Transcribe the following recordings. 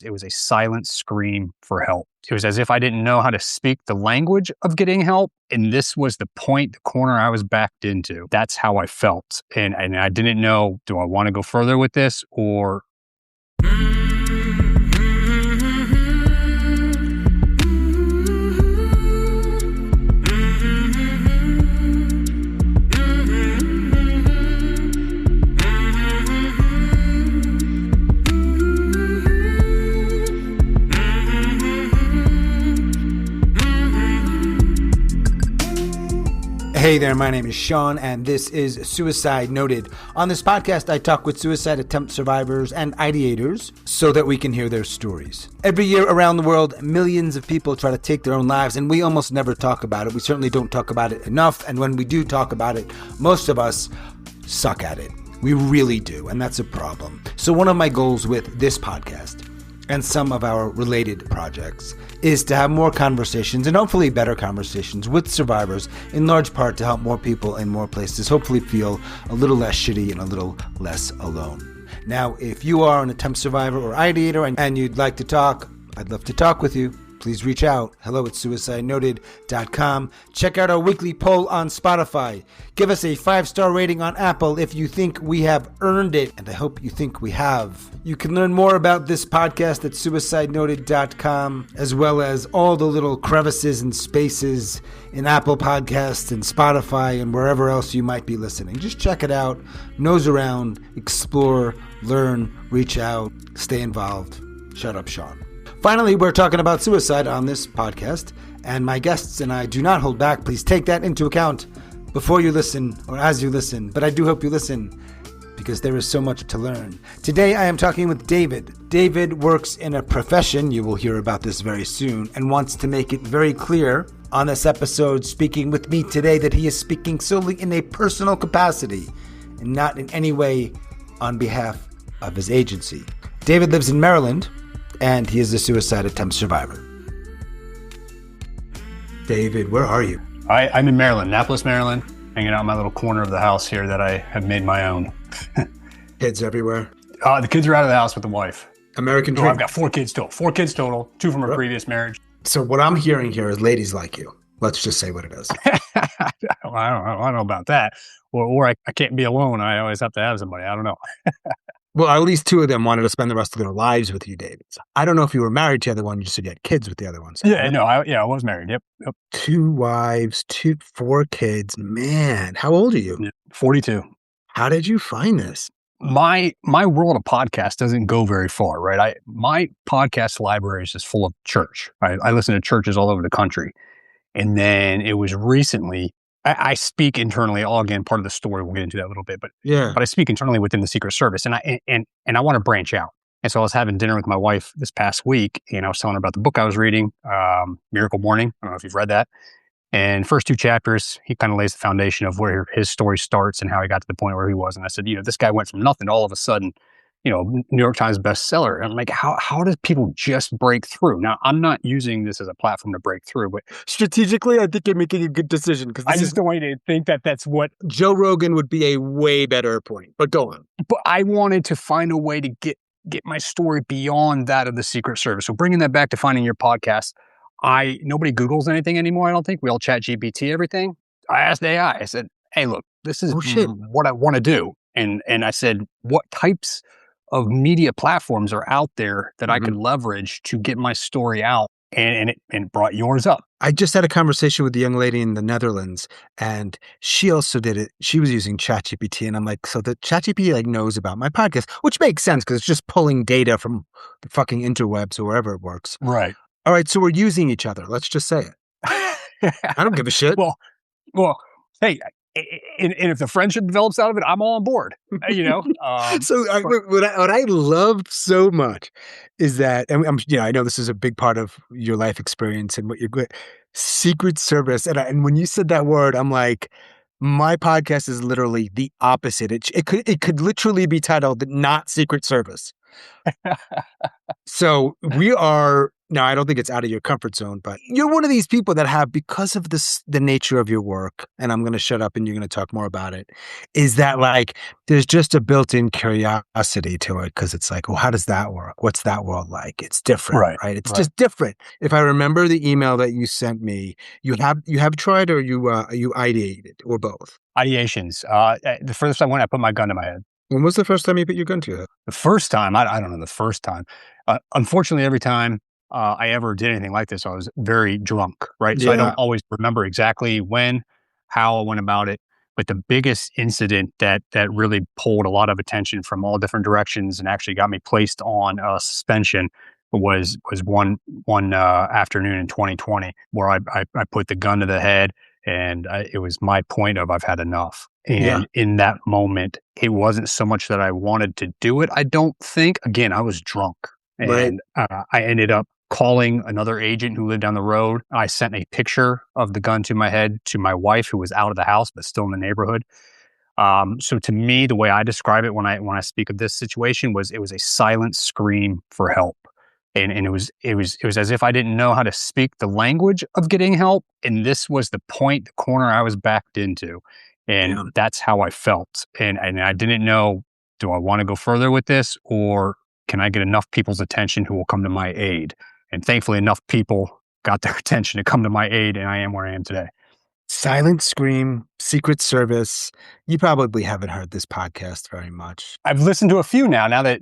It was a silent scream for help. It was as if I didn't know how to speak the language of getting help. And this was the point, the corner I was backed into. That's how I felt. And I didn't know, do I want to go further with this or... Hey there, my name is Sean, and this is Suicide Noted. On this podcast, I talk with suicide attempt survivors and ideators so that we can hear their stories. Every year around the world, millions of people try to take their own lives, and we almost never talk about it. We certainly don't talk about it enough, and when we do talk about it, most of us suck at it. We really do, and that's a problem. So one of my goals with this podcast and some of our related projects is to have more conversations and hopefully better conversations with survivors, in large part to help more people in more places hopefully feel a little less shitty and a little less alone. Now, if you are an attempt survivor or ideator and you'd like to talk, I'd love to talk with you. Please reach out. hello@suicidenoted.com. Check out our weekly poll on Spotify. Give us a 5-star rating on Apple if you think we have earned it, and I hope you think we have. You can learn more about this podcast at suicidenoted.com, as well as all the little crevices and spaces in Apple Podcasts and Spotify and wherever else you might be listening. Just check it out. Nose around, explore, learn, reach out, stay involved. Shut up, Sean. Finally, we're talking about suicide on this podcast, and my guests and I do not hold back. Please take that into account before you listen or as you listen, but I do hope you listen because there is so much to learn. Today, I am talking with David. David works in a profession, you will hear about this very soon, and wants to make it very clear on this episode, speaking with me today, that he is speaking solely in a personal capacity and not in any way on behalf of his agency. David lives in Maryland, and he is a suicide attempt survivor. David, where are you? I'm in Maryland, Annapolis, Maryland, hanging out in my little corner of the house here that I have made my own. Kids everywhere? The kids are out of the house with the wife. American dream. I've got 4 kids total. 4 kids total, 2 from a previous marriage. So what I'm hearing here is ladies like you. Let's just say what it is. I don't know about that. Or I can't be alone. I always have to have somebody. I don't know. Well, at least 2 of them wanted to spend the rest of their lives with you, David. So I don't know if you were married to the other one. You just said you had kids with the other one. So I was married. Yep. 2 wives, 4 kids. Man, how old are you? 42. How did you find this? My world of podcast doesn't go very far, right? My podcast library is just full of church. I listen to churches all over the country. And then it was recently, I speak internally, again, part of the story, we'll get into that a little bit, but I speak internally within the Secret Service, and I want to branch out. And so I was having dinner with my wife this past week, and I was telling her about the book I was reading, Miracle Morning. I don't know if you've read that. And first 2 chapters, he kind of lays the foundation of where his story starts and how he got to the point where he was. And I said, this guy went from nothing to all of a sudden, New York Times bestseller. And I'm like, how does people just break through? Now, I'm not using this as a platform to break through, but strategically, I think you're making a good decision. I just don't want you to think that that's what Joe Rogan would be a way better point. But go on. But I wanted to find a way to get my story beyond that of the Secret Service. So bringing that back to finding your podcast, nobody Googles anything anymore. I don't think we all chat GPT everything. I asked AI. I said, "Hey, look, this is what I want to do," and I said, "What types of media platforms are out there that I could leverage to get my story out?" And it brought yours up. I just had a conversation with a young lady in the Netherlands, and she also did it. She was using ChatGPT, and I'm like, so the ChatGPT knows about my podcast, which makes sense because it's just pulling data from the fucking interwebs or wherever it works. Right. All right, so we're using each other. Let's just say it. I don't give a shit. Well, hey, and if the friendship develops out of it, I'm all on board, So what I love so much is that, and I know this is a big part of your life experience and what you're good, Secret Service. And when you said that word, I'm like, my podcast is literally the opposite. It could literally be titled Not Secret Service. So we are No, I don't think it's out of your comfort zone, but you're one of these people that have, because of the nature of your work, and I'm going to shut up and you're going to talk more about it, is that like, there's just a built-in curiosity to it because it's like, well, how does that work? What's that world like? It's different, right? It's just different. If I remember the email that you sent me, you have tried, or you ideated, or both? Ideations. The first time when I put my gun to my head. When was the first time you put your gun to your head? The first time, I don't know the first time. Unfortunately, every time I ever did anything like this, I was very drunk, right? So I don't always remember exactly when, how I went about it. But the biggest incident that really pulled a lot of attention from all different directions and actually got me placed on suspension was one afternoon in 2020 where I put the gun to the head, and it was my point of I've had enough. And in that moment, it wasn't so much that I wanted to do it. I don't think. Again, I was drunk, and I ended up calling another agent who lived down the road. I sent a picture of the gun to my head to my wife, who was out of the house but still in the neighborhood. So to me, the way I describe it when I speak of this situation was it was a silent scream for help. And it was as if I didn't know how to speak the language of getting help. And this was the point, the corner I was backed into. And that's how I felt. And I didn't know, do I want to go further with this, or can I get enough people's attention who will come to my aid? And thankfully, enough people got their attention to come to my aid, and I am where I am today. Silent scream, Secret Service. You probably haven't heard this podcast very much. I've listened to a few now that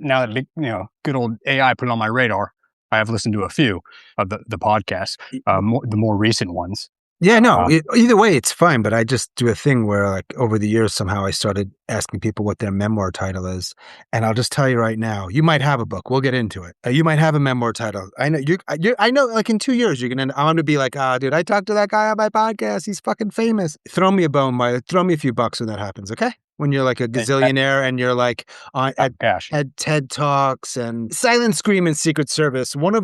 good old AI put it on my radar. I have listened to a few of the podcasts, the more recent ones. Yeah, no, either way, it's fine. But I just do a thing where, like, over the years, somehow I started asking people what their memoir title is. And I'll just tell you right now, you might have a book. We'll get into it. You might have a memoir title. I know I know, like, in 2 years, I'm going to be like, dude, I talked to that guy on my podcast. He's fucking famous. Throw me a bone, throw me a few bucks when that happens, okay? When you're like a gazillionaire and you're like at TED Talks and Silent Scream and Secret Service, one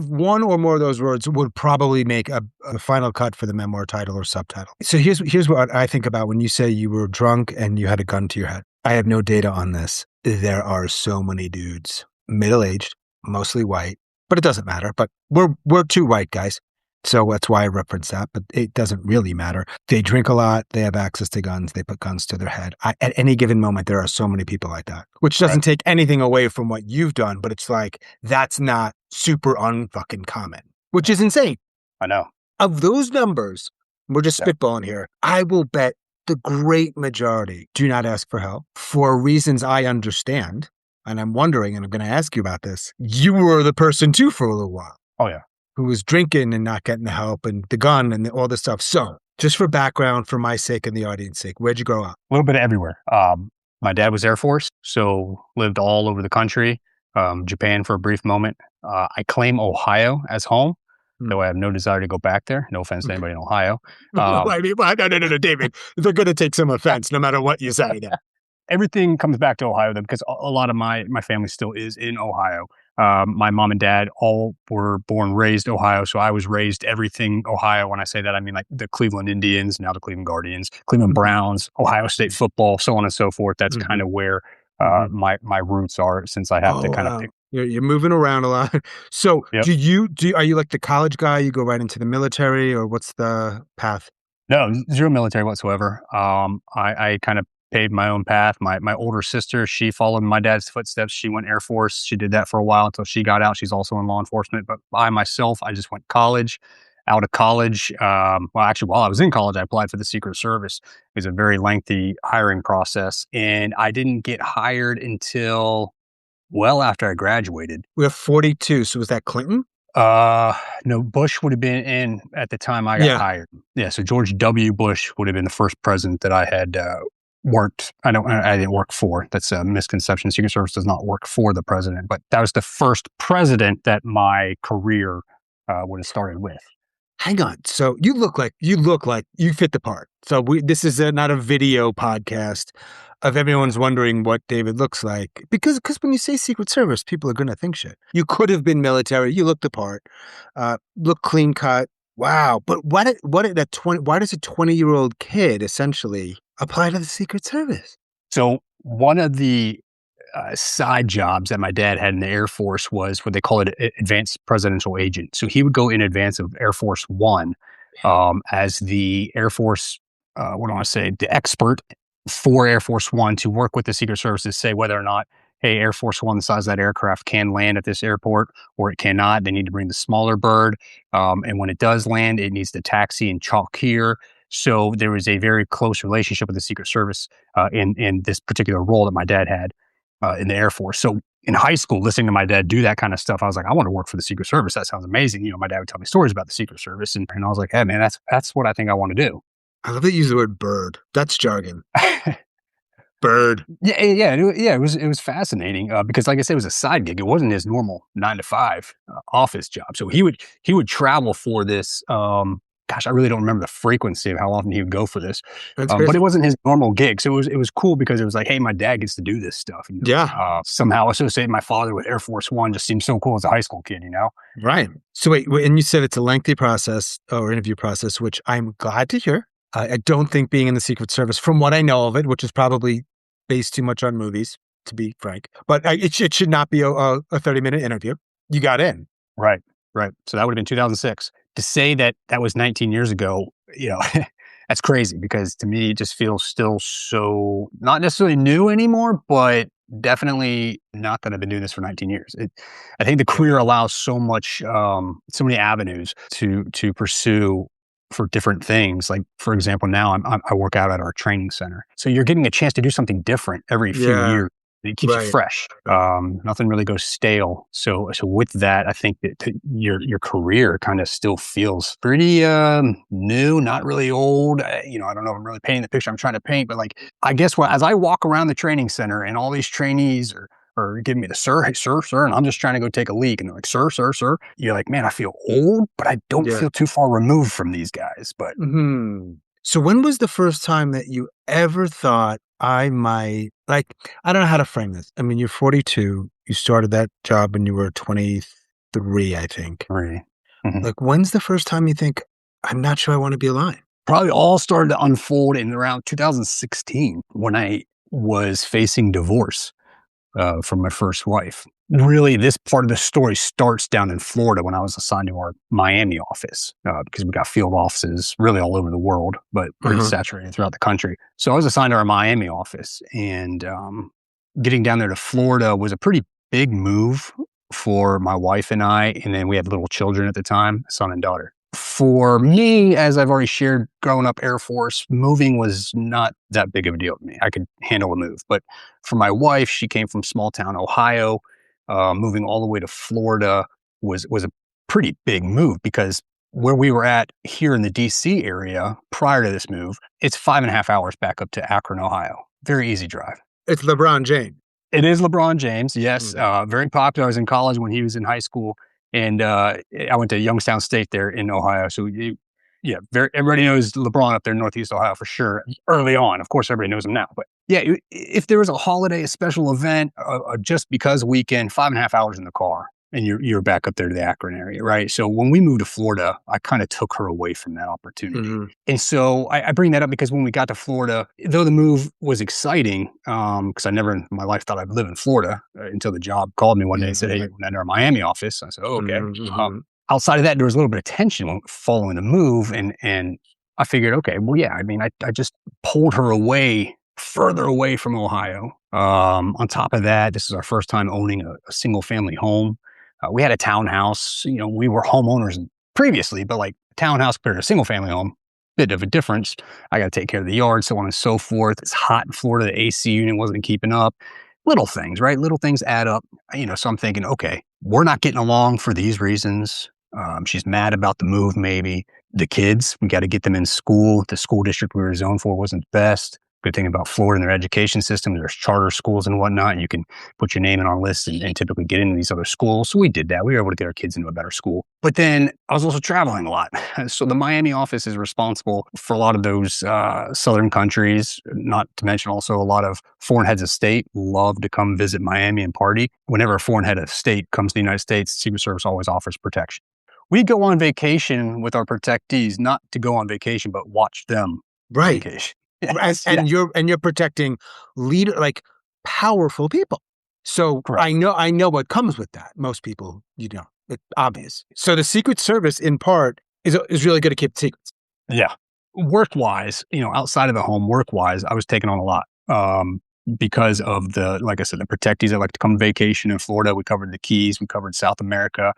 or more of those words would probably make a final cut for the memoir title or subtitle. So here's what I think about when you say you were drunk and you had a gun to your head. I have no data on this. There are so many dudes, middle-aged, mostly white, but it doesn't matter. But we're two white guys. So that's why I reference that, but it doesn't really matter. They drink a lot. They have access to guns. They put guns to their head. At any given moment, there are so many people like that, which doesn't take anything away from what you've done, but it's like, that's not super unfucking common, which is insane. I know. Of those numbers, we're just spitballing here, I will bet the great majority do not ask for help for reasons I understand. And I'm wondering, and I'm going to ask you about this, you were the person too for a little while. Oh, yeah. Who was drinking and not getting the help and the gun and all this stuff. So just for background, for my sake and the audience sake, where'd you grow up? A little bit of everywhere. My dad was Air Force, so lived all over the country, Japan for a brief moment. I claim Ohio as home, though I have no desire to go back there. No offense to anybody in Ohio. No, David. They're going to take some offense no matter what you say. Everything comes back to Ohio, though, because a lot of my family still is in Ohio. My mom and dad all were born, raised Ohio. So I was raised everything Ohio. When I say that, I mean like the Cleveland Indians, now the Cleveland Guardians, Cleveland Browns, Ohio State football, so on and so forth. That's kind of where my roots are, since I have to kind of pick. You're moving around a lot. So are you like the college guy? You go right into the military, or what's the path? No, zero military whatsoever. I kind of paved my own path. My older sister, she followed my dad's footsteps. She went Air Force. She did that for a while until she got out. She's also in law enforcement. But I myself, I just went college. Out of college, while I was in college, I applied for the Secret Service. It was a very lengthy hiring process, and I didn't get hired until well after I graduated. We have 42. So was that Clinton? No, Bush would have been in at the time I got hired. Yeah, so George W. Bush would have been the first president that I had worked. I didn't work for. That's a misconception. Secret Service does not work for the president, but that was the first president that my career would have started with. Hang on. So you look like you fit the part. So this is not a video podcast of everyone's wondering what David looks like, because when you say Secret Service, people are going to think shit. You could have been military. You look the part. Look clean cut. Wow. But why does a 20-year-old kid essentially apply to the Secret Service? So one of the side jobs that my dad had in the Air Force was what they call it advanced presidential agent. So he would go in advance of Air Force One as the Air Force, what do I want to say, the expert for Air Force One to work with the Secret Service to say whether or not, hey, Air Force One, the size of that aircraft, can land at this airport or it cannot. They need to bring the smaller bird. And when it does land, it needs to taxi and chalk here. So there was a very close relationship with the Secret Service in this particular role that my dad had in the Air Force. So in high school, listening to my dad do that kind of stuff, I was like, I want to work for the Secret Service. That sounds amazing. My dad would tell me stories about the Secret Service. And I was like, hey, man, that's what I think I want to do. I love that you use the word bird. That's jargon. Bird. Yeah. It was fascinating because, like I said, it was a side gig. It wasn't his normal 9 to 5 office job. So he would travel for this. Gosh, I really don't remember the frequency of how often he would go for this, but it wasn't his normal gig. So it was cool because it was like, hey, my dad gets to do this stuff. Somehow associating my father with Air Force One just seemed so cool as a high school kid, Right. So wait, and you said it's a lengthy process or interview process, which I'm glad to hear. I don't think being in the Secret Service, from what I know of it, which is probably based too much on movies, to be frank, but it should not be a 30-minute interview. You got in. Right. So that would have been 2006. To say that was 19 years ago, that's crazy because to me, it just feels still so not necessarily new anymore, but definitely not that I've been doing this for 19 years. I think the career allows so much, so many avenues to pursue for different things. Like, for example, now I work out at our training center. So you're getting a chance to do something different every few years. It keeps you fresh. Nothing really goes stale. So with that, I think that your career kind of still feels pretty new, not really old. I don't know if I'm really painting the picture I'm trying to paint, but like, I guess as I walk around the training center and all these trainees are giving me the sir, hey, sir, and I'm just trying to go take a leak. And they're like, sir. You're like, man, I feel old, but I don't feel too far removed from these guys. But So when was the first time that you ever thought I might, I don't know how to frame this. I mean, you're 42. You started that job when you were 23, I think. Mm-hmm. When's the first time you think, I'm not sure I want to be alive? Probably all started to unfold in around 2016 when I was facing divorce from my first wife. Really, this part of the story starts down in Florida when I was assigned to our Miami office because we got field offices really all over the world, but pretty saturated throughout the country. So I was assigned to our Miami office, and getting down there to Florida was a pretty big move for my wife and I. And then we had little children at the time, son and daughter. For me, as I've already shared, growing up Air Force, moving was not that big of a deal to me. I could handle a move. But for my wife, she came from small town Ohio. Moving all the way to Florida was a pretty big move because where we were at here in the DC area prior to this move, it's 5.5 hours back up to Akron, Ohio. Very easy drive. It's LeBron James. It is LeBron James, yes. Very popular. I was in college when he was in high school. And I went to Youngstown State there in Ohio. So, everybody knows LeBron up there in Northeast Ohio for sure. Early on, of course, everybody knows him now. But yeah, if there was a holiday, a special event, just because weekend, 5.5 hours in the car, and you're back up there to the Akron area, right? So when we moved to Florida, I kind of took her away from that opportunity. And so I bring that up because when we got to Florida, though the move was exciting, because I never in my life thought I'd live in Florida until the job called me one day and said, hey, you're going to enter our Miami office. I said, oh, okay. Outside of that, there was a little bit of tension following the move. And I figured, okay, well, yeah, I mean, I just pulled her further away from Ohio. On top of that, this is our first time owning a single family home. We had a townhouse. We were homeowners previously, but like townhouse compared to a single family home, bit of a difference. I got to take care of the yard, so on and so forth. It's hot in Florida. The AC unit wasn't keeping up. Little things, right? Little things add up. So I'm thinking, okay, we're not getting along for these reasons. She's mad about the move, maybe. The kids, we got to get them in school. The school district we were zoned for wasn't the best. Good thing about Florida and their education system, there's charter schools and whatnot, and you can put your name in on lists and typically get into these other schools. So we did that. We were able to get our kids into a better school. But then I was also traveling a lot. So the Miami office is responsible for a lot of those southern countries, not to mention also a lot of foreign heads of state love to come visit Miami and party. Whenever a foreign head of state comes to the United States, Secret Service always offers protection. We go on vacation with our protectees, not to go on vacation, but watch them vacation. And you're protecting powerful people. So Correct. I know what comes with that. Most people, it's obvious. So the Secret Service, in part, is really good at keeping secrets. Yeah. Work-wise, outside of the home, work-wise, I was taking on a lot. Because of like I said, the protectees that like to come vacation in Florida. We covered the Keys, we covered South America,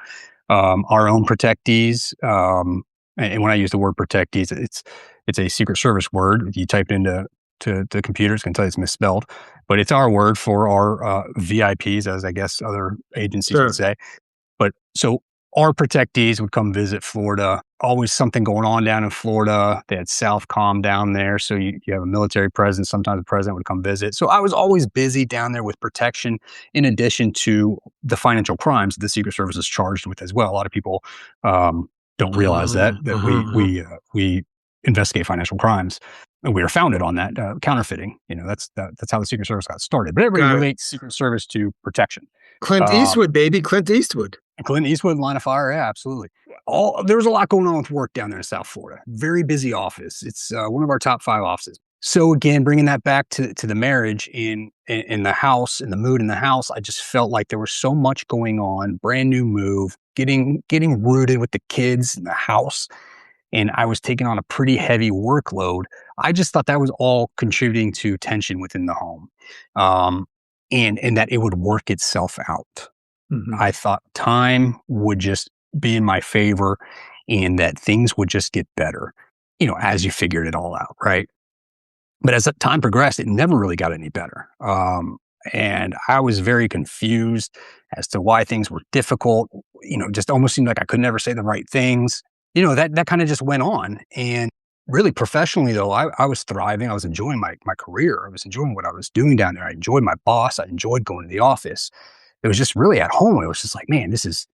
our own protectees. And when I use the word protectees, it's a Secret Service word. If you type it into the computer, it's going to tell you it's misspelled, but it's our word for our VIPs, as I guess other agencies would say. But so our protectees would come visit Florida. Always something going on down in Florida. They had Southcom down there. So you have a military presence. Sometimes the president would come visit. So I was always busy down there with protection, in addition to the financial crimes the Secret Service is charged with as well. A lot of people don't realize that we investigate financial crimes. And we are founded on that, counterfeiting. That's how the Secret Service got started. But everybody relates Secret Service to protection. Clint Eastwood, baby. Clint Eastwood. Clint Eastwood, Line of Fire, yeah, absolutely. There was a lot going on with work down there in South Florida. Very busy office. It's one of our top 5 offices. So again, bringing that back to the marriage in the house, in the mood in the house, I just felt like there was so much going on. Brand new move, getting rooted with the kids in the house, and I was taking on a pretty heavy workload. I just thought that was all contributing to tension within the home, and that it would work itself out. Mm-hmm. I thought time would just be in my favor and that things would just get better, as you figured it all out, right? But as time progressed, it never really got any better. And I was very confused as to why things were difficult, just almost seemed like I could never say the right things. That kind of just went on. And really professionally, though, I was thriving. I was enjoying my career. I was enjoying what I was doing down there. I enjoyed my boss. I enjoyed going to the office. It was just really at home. It was just like, man, this is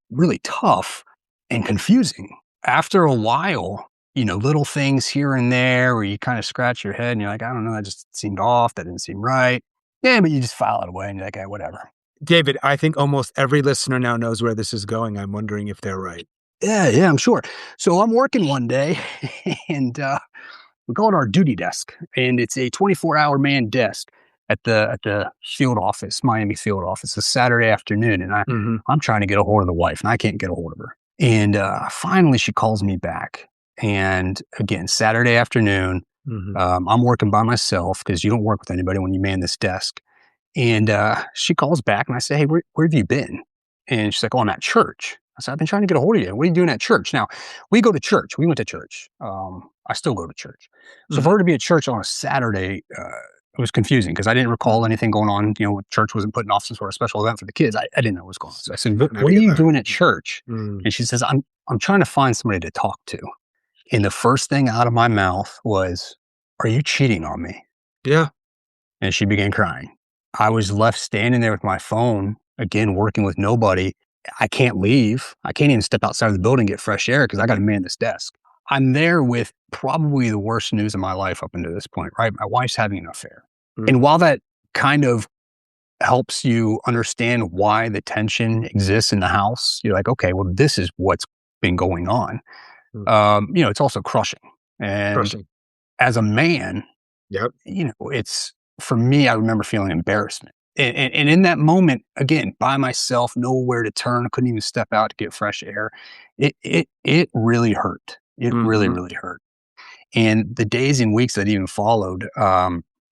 really tough and confusing. After a while, little things here and there where you kind of scratch your head and you're like, I don't know, that just seemed off. That didn't seem right. Yeah, but you just file it away and you're like, hey, whatever. David, I think almost every listener now knows where this is going. I'm wondering if they're right. Yeah, I'm sure. So I'm working one day and we call it our duty desk, and it's a 24-hour man desk at the field office, Miami field office. It's a Saturday afternoon, and I'm trying to get a hold of the wife, and I can't get a hold of her. And finally, she calls me back. And again, Saturday afternoon, I'm working by myself because you don't work with anybody when you man this desk. And she calls back, and I say, hey, where have you been? And she's like, oh, I'm at church. I said, I've been trying to get a hold of you. What are you doing at church? Now, we go to church. We went to church. I still go to church. So for her to be at church on a Saturday, it was confusing because I didn't recall anything going on. Church wasn't putting off some sort of special event for the kids. I didn't know what was going on. So I said, what are you doing at church? And she says, I'm trying to find somebody to talk to. And the first thing out of my mouth was, are you cheating on me? Yeah. And she began crying. I was left standing there with my phone, again, working with nobody. I can't leave. I can't even step outside of the building and get fresh air because I got to man this desk. I'm there with probably the worst news of my life up until this point, right? My wife's having an affair. And while that kind of helps you understand why the tension exists in the house, you're like, okay, well, this is what's been going on. It's also crushing. And as a man, it's, for me, I remember feeling embarrassment. And in that moment, again, by myself, nowhere to turn, I couldn't even step out to get fresh air. It really hurt. It really, really hurt. And the days and weeks that even followed,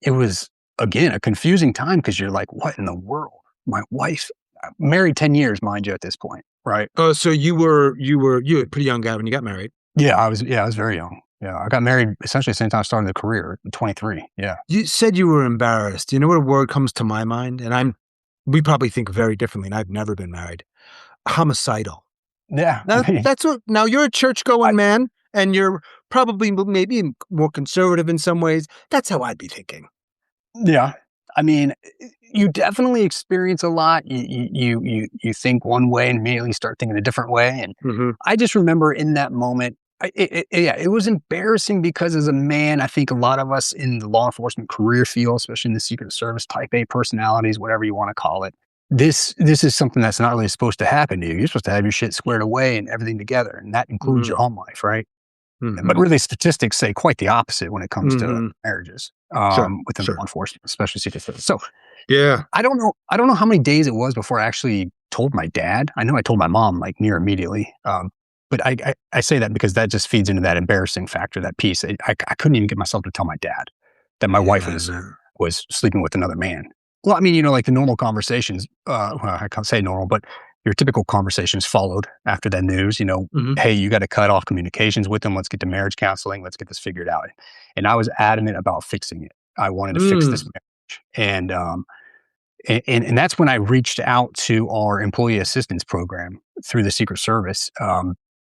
it was, again, a confusing time because you're like, what in the world? My wife, married 10 years, mind you, at this point, right? Oh, so you were a pretty young guy when you got married. Yeah, I was very young. Yeah, I got married essentially the same time I started the career, 23. Yeah. You said you were embarrassed. You know what a word comes to my mind? And we probably think very differently, and I've never been married. Homicidal. Yeah. Now you're a church-going man, and you're probably maybe more conservative in some ways. That's how I'd be thinking. Yeah. I mean, you definitely experience a lot. You think one way and immediately start thinking a different way. And I just remember in that moment, it was embarrassing because as a man, I think a lot of us in the law enforcement career field, especially in the Secret Service, type A personalities, whatever you want to call it, this is something that's not really supposed to happen to you. You're supposed to have your shit squared away and everything together. And that includes your home life, right? But really statistics say quite the opposite when it comes to marriages within law enforcement, especially Secret Service. So Yeah. I don't know how many days it was before I actually told my dad. I know I told my mom like near immediately. But I say that because that just feeds into that embarrassing factor, that piece. I couldn't even get myself to tell my dad that my wife was sleeping with another man. Well, I mean, like the normal conversations, well, I can't say normal, but your typical conversations followed after that news, hey, you got to cut off communications with them. Let's get to marriage counseling. Let's get this figured out. And I was adamant about fixing it. I wanted to fix this marriage. And that's when I reached out to our employee assistance program through the Secret Service,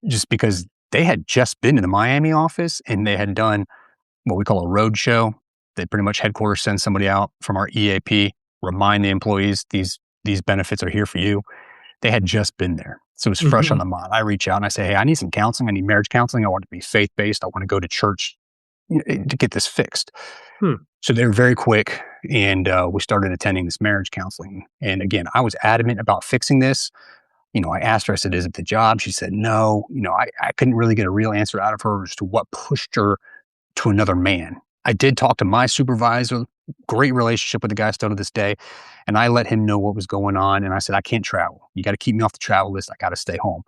just because they had just been to the Miami office and they had done what we call a road show. They pretty much headquarters send somebody out from our EAP, remind the employees these benefits are here for you. They had just been there. So it was fresh on the mind. I reach out and I say, hey, I need some counseling. I need marriage counseling. I want it to be faith-based. I want to go to church to get this fixed. So they were very quick, and we started attending this marriage counseling. And again, I was adamant about fixing this. I asked her, I said, is it the job? She said, no. I couldn't really get a real answer out of her as to what pushed her to another man. I did talk to my supervisor, great relationship with the guy still to this day. And I let him know what was going on. And I said, I can't travel. You got to keep me off the travel list. I got to stay home.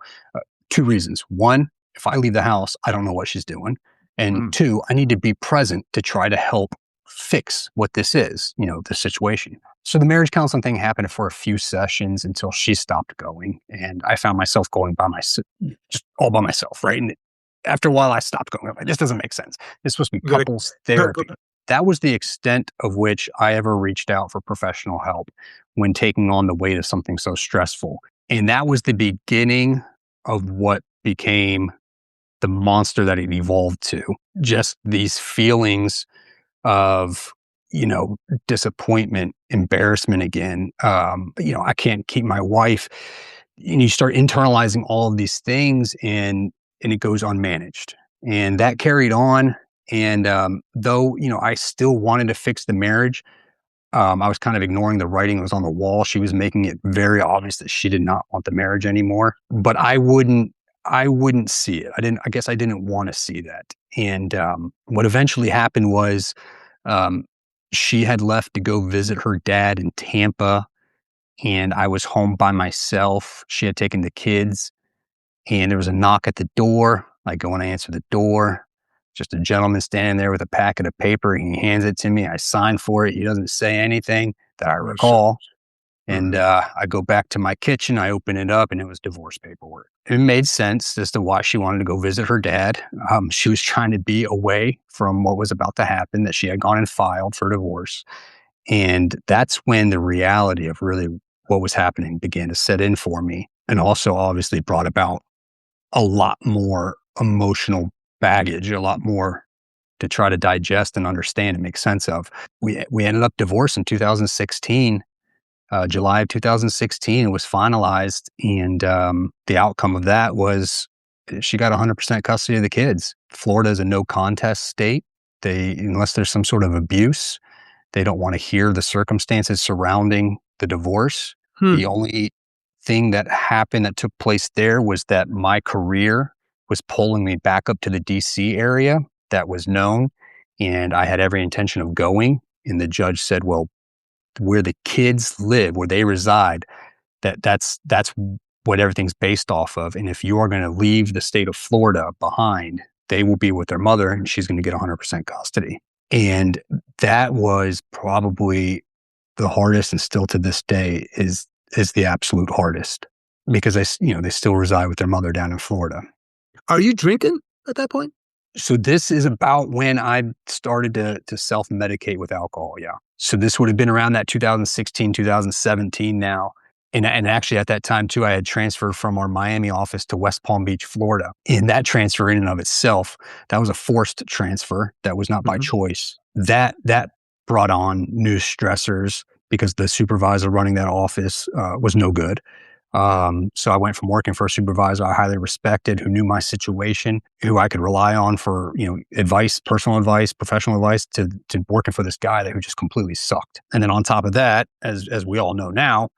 2 reasons. 1, if I leave the house, I don't know what she's doing. And 2, I need to be present to try to help fix what this is, the situation. So the marriage counseling thing happened for a few sessions until she stopped going. And I found myself going just all by myself, right? And after a while, I stopped going. This doesn't make sense. This supposed to be couples therapy. That was the extent of which I ever reached out for professional help when taking on the weight of something so stressful. And that was the beginning of what became the monster that it evolved to. Just these feelings of, disappointment, embarrassment again. I can't keep my wife. And you start internalizing all of these things and it goes unmanaged. And that carried on. And though, I still wanted to fix the marriage, I was kind of ignoring the writing that was on the wall. She was making it very obvious that she did not want the marriage anymore. But I wouldn't see it. I guess I didn't want to see that. And what eventually happened was she had left to go visit her dad in Tampa, and I was home by myself. She had taken the kids, and there was a knock at the door. I go and I answer the door. Just a gentleman standing there with a packet of paper. He hands it to me. I sign for it. He doesn't say anything that I recall. And I go back to my kitchen. I open it up, and it was divorce paperwork. It made sense as to why she wanted to go visit her dad. She was trying to be away from what was about to happen, that she had gone and filed for divorce. And that's when the reality of really what was happening began to set in for me, and also obviously brought about a lot more emotional baggage, a lot more to try to digest and understand and make sense of. We ended up divorced in 2016. July of 2016, it was finalized, and the outcome of that was she got 100% custody of the kids. Florida is a no contest state. Unless there's some sort of abuse, they don't want to hear the circumstances surrounding the divorce. The only thing that happened that took place there was that my career was pulling me back up to the DC area. That was known, and I had every intention of going. And the judge said, well, where the kids live, where they reside, that's what everything's based off of. And if you are going to leave the state of Florida behind, they will be with their mother, and she's going to get 100% custody. And that was probably the hardest, and still to this day is the absolute hardest, because they still reside with their mother down in Florida. Are you drinking at that point? So this is about when I started to self-medicate with alcohol, yeah. So this would have been around that 2016, 2017 now. And actually at that time too, I had transferred from our Miami office to West Palm Beach, Florida. And that transfer in and of itself, that was a forced transfer. That was not by choice. That brought on new stressors because the supervisor running that office was no good. So I went from working for a supervisor I highly respected, who knew my situation, who I could rely on for, advice, personal advice, professional advice, to working for this guy who just completely sucked. And then on top of that, as we all know now,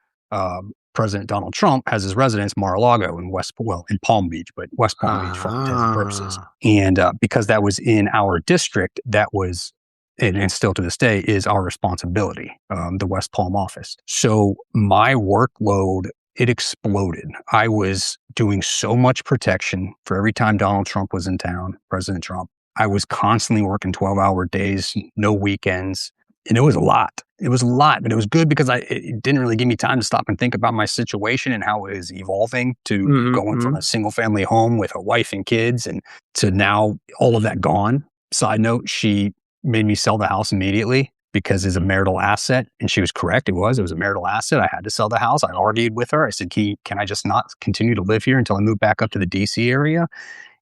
President Donald Trump has his residence Mar-a-Lago in Palm Beach, but West Palm Beach for all intents and purposes. And because that was in our district, that was and still to this day is our responsibility, the West Palm office. So my workload, it exploded. I was doing so much protection for every time Donald Trump was in town, President Trump. I was constantly working 12-hour days, no weekends. And it was a lot. It was a lot, but it was good because it didn't really give me time to stop and think about my situation and how it was evolving to going from a single family home with a wife and kids and to now all of that gone. Side note, she made me sell the house immediately because it's a marital asset. And she was correct. It was a marital asset. I had to sell the house. I argued with her. I said, can I just not continue to live here until I move back up to the DC area?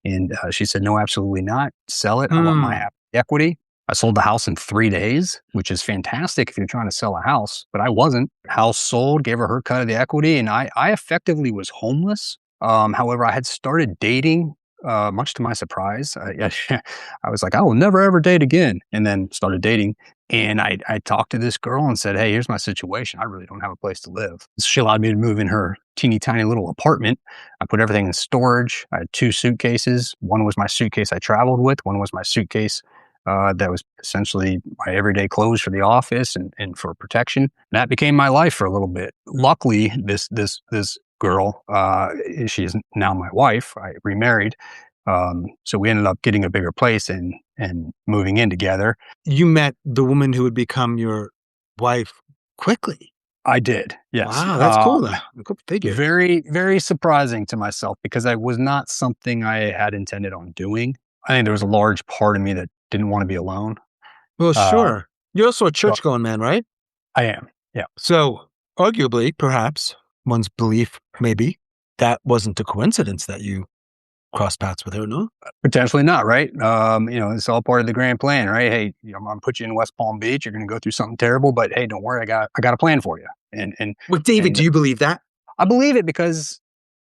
And she said, no, absolutely not. Sell it. I want my equity. I sold the house in 3 days, which is fantastic if you're trying to sell a house, but I wasn't. House sold, gave her cut of the equity, and I effectively was homeless. However, I had started dating, much to my surprise. I was like, I will never ever date again, and then started dating. And I talked to this girl and said, hey, here's my situation. I really don't have a place to live. She allowed me to move in her teeny tiny little apartment. I put everything in storage. I had 2 suitcases. One was my suitcase I traveled with. One was my suitcase that was essentially my everyday clothes for the office and for protection. And that became my life for a little bit. Luckily, this girl, she is now my wife. I remarried. So we ended up getting a bigger place and moving in together. You met the woman who would become your wife quickly. I did. Yes. Wow, that's cool. Good figure. Very, very surprising to myself because I was not something I had intended on doing. I think there was a large part of me that didn't want to be alone. Well, sure. You're also a church-going man, right? I am. Yeah. So arguably, perhaps, one's belief maybe that wasn't a coincidence that you crossed paths with her, no? Potentially not, right? It's all part of the grand plan, right? Hey, I'm going to put you in West Palm Beach. You're going to go through something terrible, but hey, don't worry. I got a plan for you. Well, David, do you believe that? I believe it because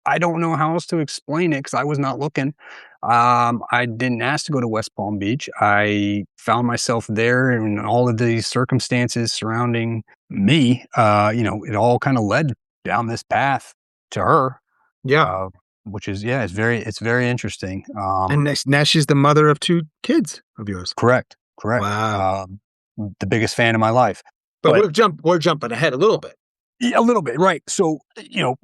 I don't know how else to explain it because I was not looking. I didn't ask to go to West Palm Beach. I found myself there and all of these circumstances surrounding me, it all kind of led down this path to her. Yeah. Which is, it's very interesting. And now she's the mother of 2 kids of yours. Correct. Wow. The biggest fan of my life. But we're jumping ahead a little bit. Yeah, a little bit, right. So,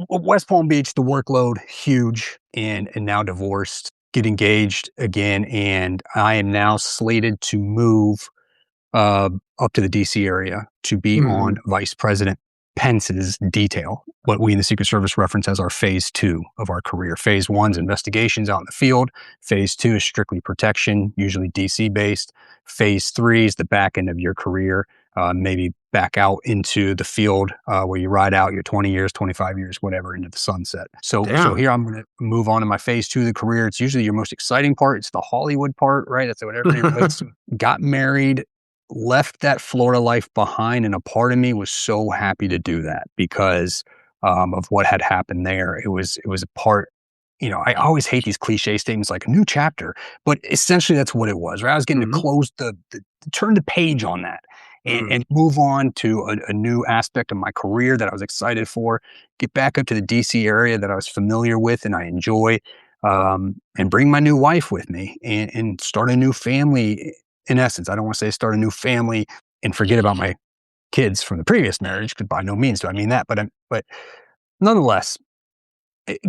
West Palm Beach, the workload, huge, and now divorced, get engaged again, and I am now slated to move up to the DC area to be on Vice President Pence's detail, what we in the Secret Service reference as our phase 2 of our career. Phase 1's investigations out in the field. Phase 2 is strictly protection, usually DC based. Phase 3 is the back end of your career, maybe back out into the field where you ride out your 20 years, 25 years, whatever, into the sunset. So here I'm going to move on to my phase 2 of the career. It's usually your most exciting part. It's the Hollywood part, right? That's what everybody relates to. Got married, left that Florida life behind, and a part of me was so happy to do that because of what had happened there. It was a part. I always hate these cliche statements like a new chapter, but essentially that's what it was, right? I was getting to close turn the page on that and move on to a new aspect of my career that I was excited for, get back up to the DC area that I was familiar with and I enjoy, and bring my new wife with me and start a new family. In essence, I don't want to say start a new family and forget about my kids from the previous marriage, because by no means do I mean that, but nonetheless,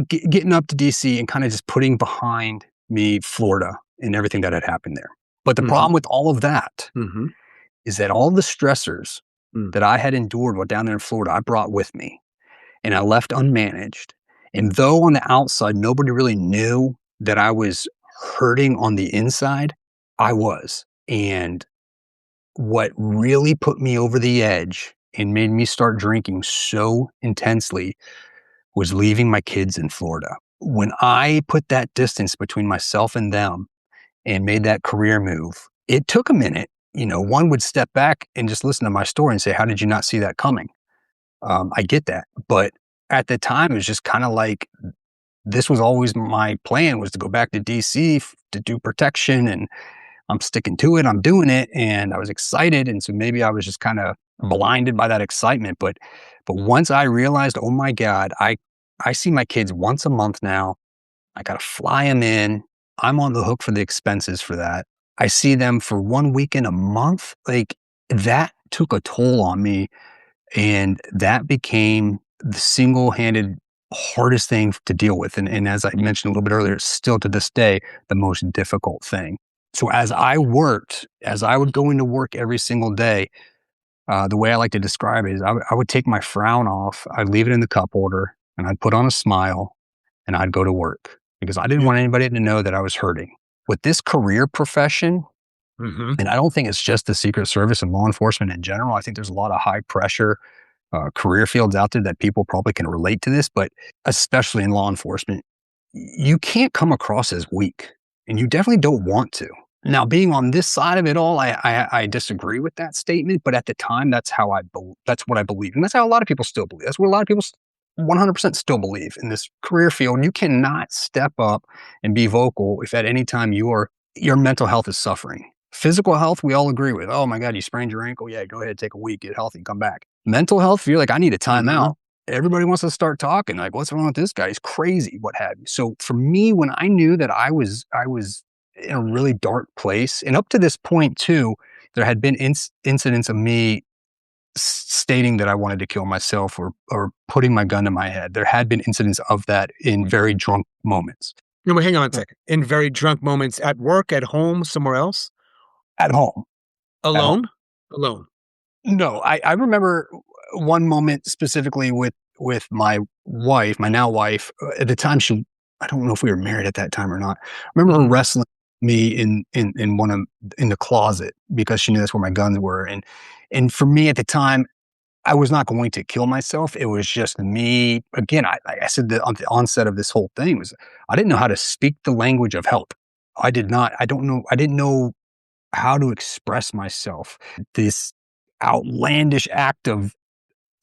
getting up to DC and kind of just putting behind me Florida and everything that had happened there. But the problem with all of that is that all the stressors that I had endured while down there in Florida, I brought with me and I left unmanaged. And though on the outside, nobody really knew that I was hurting on the inside, I was. And what really put me over the edge and made me start drinking so intensely was leaving my kids in Florida. When I put that distance between myself and them and made that career move, it took a minute. One would step back and just listen to my story and say, how did you not see that coming? I get that. But at the time, it was just kind of like, this was always my plan, was to go back to DC to do protection, and I'm sticking to it. I'm doing it. And I was excited. And so maybe I was just kind of blinded by that excitement. But once I realized, oh my God, I see my kids once a month now. I got to fly them in. I'm on the hook for the expenses for that. I see them for 1 weekend a month. Like that took a toll on me. And that became the single-handed hardest thing to deal with. And as I mentioned a little bit earlier, it's still to this day, the most difficult thing. So as I would go into work every single day, the way I like to describe it is I would take my frown off, I'd leave it in the cup holder, and I'd put on a smile, and I'd go to work because I didn't want anybody to know that I was hurting. With this career profession, and I don't think it's just the Secret Service and law enforcement in general. I think there's a lot of high pressure career fields out there that people probably can relate to this, but especially in law enforcement, you can't come across as weak, and you definitely don't want to. Now, being on this side of it all, I disagree with that statement, but at the time, that's what I believe, and that's how a lot of people still believe. That's what a lot of people 100% still believe in this career field. You cannot step up and be vocal if at any time your mental health is suffering. Physical health, we all agree with. Oh my God, you sprained your ankle. Yeah, go ahead, take a week, get healthy, come back. Mental health, if you're like, I need a timeout. Everybody wants to start talking like, what's wrong with this guy? He's crazy, what have you. So for me, when I knew that I was in a really dark place, and up to this point too, there had been incidents of me stating that I wanted to kill myself or putting my gun to my head. There had been incidents of that in very drunk moments. No, but hang on a second. In very drunk moments at work, at home, somewhere else? At home. Alone? Alone. No, I remember one moment specifically with my wife, my now wife. At the time, I don't know if we were married at that time or not. I remember her wrestling me in the closet because she knew that's where my guns were. And for me at the time, I was not going to kill myself. It was just me. Again, I said that on the onset of this whole thing was I didn't know how to speak the language of help. I didn't know how to express myself. This outlandish act of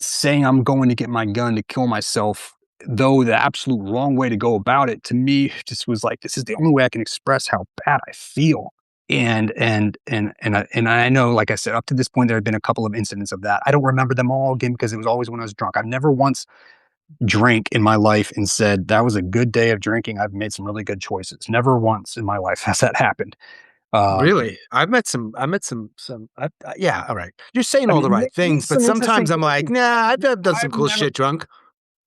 saying I'm going to get my gun to kill myself, though the absolute wrong way to go about it, to me just was like, this is the only way I can express how bad I feel. And I know, like I said, up to this point, there have been a couple of incidents of that. I don't remember them all again because it was always when I was drunk. I've never once drank in my life and said, that was a good day of drinking. I've made some really good choices. Never once in my life has that happened. Really? I met some, yeah, all right. You're saying all the right things, but sometimes I'm like, nah, I've done some cool shit drunk.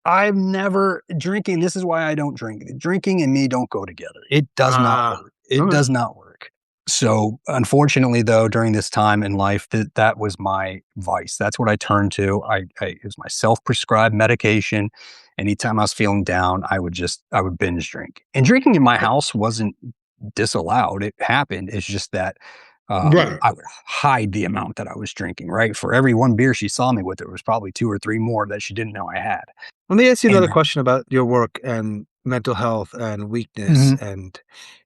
I've never drinking. This is why I don't drink. Drinking and me don't go together. It does not work. It does not work. So unfortunately though, during this time in life, that was my vice. That's what I turned to. It was my self-prescribed medication. Anytime I was feeling down, I would binge drink. And drinking in my house wasn't disallowed. It happened. It's just that I would hide the amount that I was drinking, right? For every one beer she saw me with, there was probably 2 or 3 more that she didn't know I had. Let me ask you another question about your work and mental health and weakness. And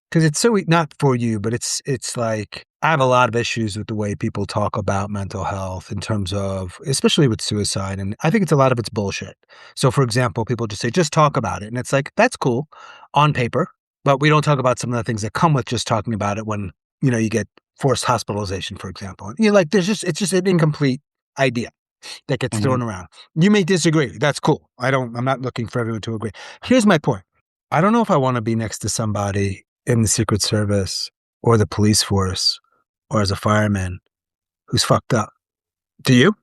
because it's so not for you, but it's like I have a lot of issues with the way people talk about mental health in terms of, especially with suicide. And I think a lot of it's bullshit. So for example, people just say, just talk about it. And it's like, that's cool on paper. But we don't talk about some of the things that come with just talking about it when, you get forced hospitalization, for example. You're like, it's just an incomplete idea that gets thrown around. You may disagree. That's cool. I'm not looking for everyone to agree. Here's my point. I don't know if I want to be next to somebody in the Secret Service or the police force or as a fireman who's fucked up. Do you?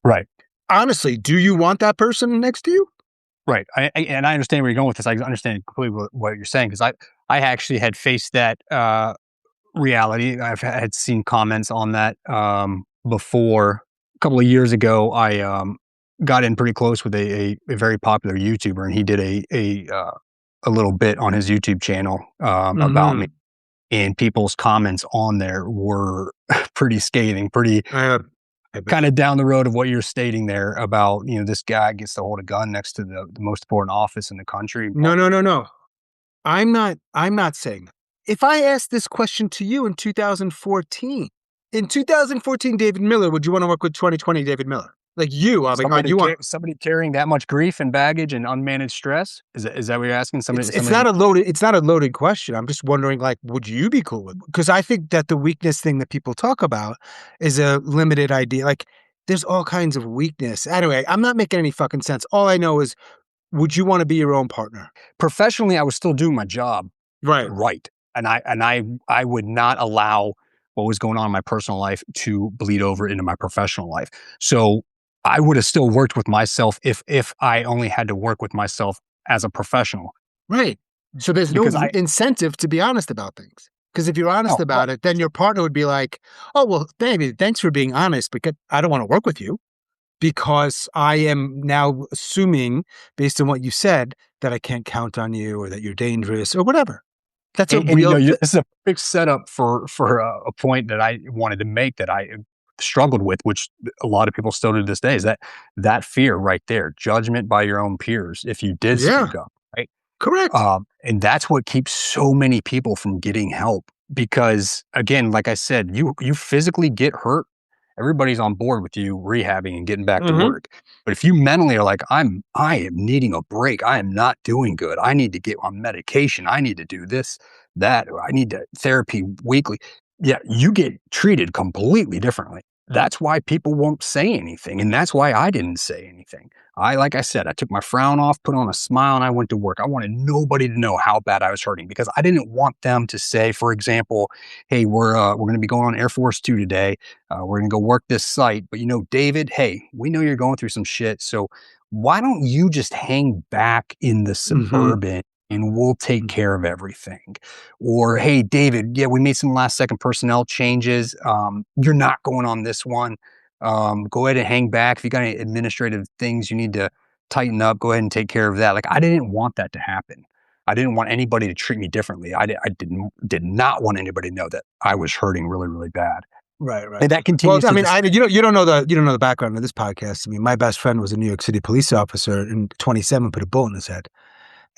Right. Honestly, do you want that person next to you? Right. And I understand where you're going with this. I understand completely what you're saying because I actually had faced that reality. I've had seen comments on that before. A couple of years ago, I got in pretty close with a very popular YouTuber, and he did a little bit on his YouTube channel about me. And people's comments on there were pretty scathing, pretty kind of down the road of what you're stating there about, this guy gets to hold a gun next to the most important office in the country. No. I'm not saying that. If I asked this question to you in 2014, David Miller, would you want to work with 2020 David Miller? Like you, somebody carrying that much grief and baggage and unmanaged stress? Is that what you're asking? It's not a loaded question. I'm just wondering, like, would you be cool with it? Because I think that the weakness thing that people talk about is a limited idea. Like, there's all kinds of weakness. Anyway, I'm not making any fucking sense. All I know is, would you want to be your own partner? Professionally, I was still doing my job. Right. I would not allow what was going on in my personal life to bleed over into my professional life. So I would have still worked with myself if I only had to work with myself as a professional. Right. So there's no Because incentive to be honest about things. Because if you're honest about it, then your partner would be like, oh, well, baby, thanks for being honest, but I don't want to work with you because I am now assuming, based on what you said, that I can't count on you or that you're dangerous or whatever. That's a real... this is a big setup for a point that I wanted to make that I struggled with, which a lot of people still to this day, is that fear right there, judgment by your own peers if you did speak up, right? Correct. And that's what keeps so many people from getting help because, again, like I said, you physically get hurt. Everybody's on board with you rehabbing and getting back to work. But if you mentally are like, I am needing a break. I am not doing good. I need to get on medication. I need to do this, that. I need to therapy weekly. Yeah, you get treated completely differently. That's why people won't say anything. And that's why I didn't say anything. Like I said, I took my frown off, put on a smile, and I went to work. I wanted nobody to know how bad I was hurting because I didn't want them to say, for example, hey, we're going to be going on Air Force 2 today. We're going to go work this site. But David, hey, we know you're going through some shit. So why don't you just hang back in the suburban and we'll take care of everything? Or, hey, David, yeah, we made some last second personnel changes. You're not going on this one. Go ahead and hang back. If you got any administrative things you need to tighten up, go ahead and take care of that. Like, I didn't want that to happen. I didn't want anybody to treat me differently. I did not want anybody to know that I was hurting really, really bad. Right. And that continues. Well, I mean, you don't know the background of this podcast. I mean, my best friend was a New York City police officer in 27, put a bullet in his head.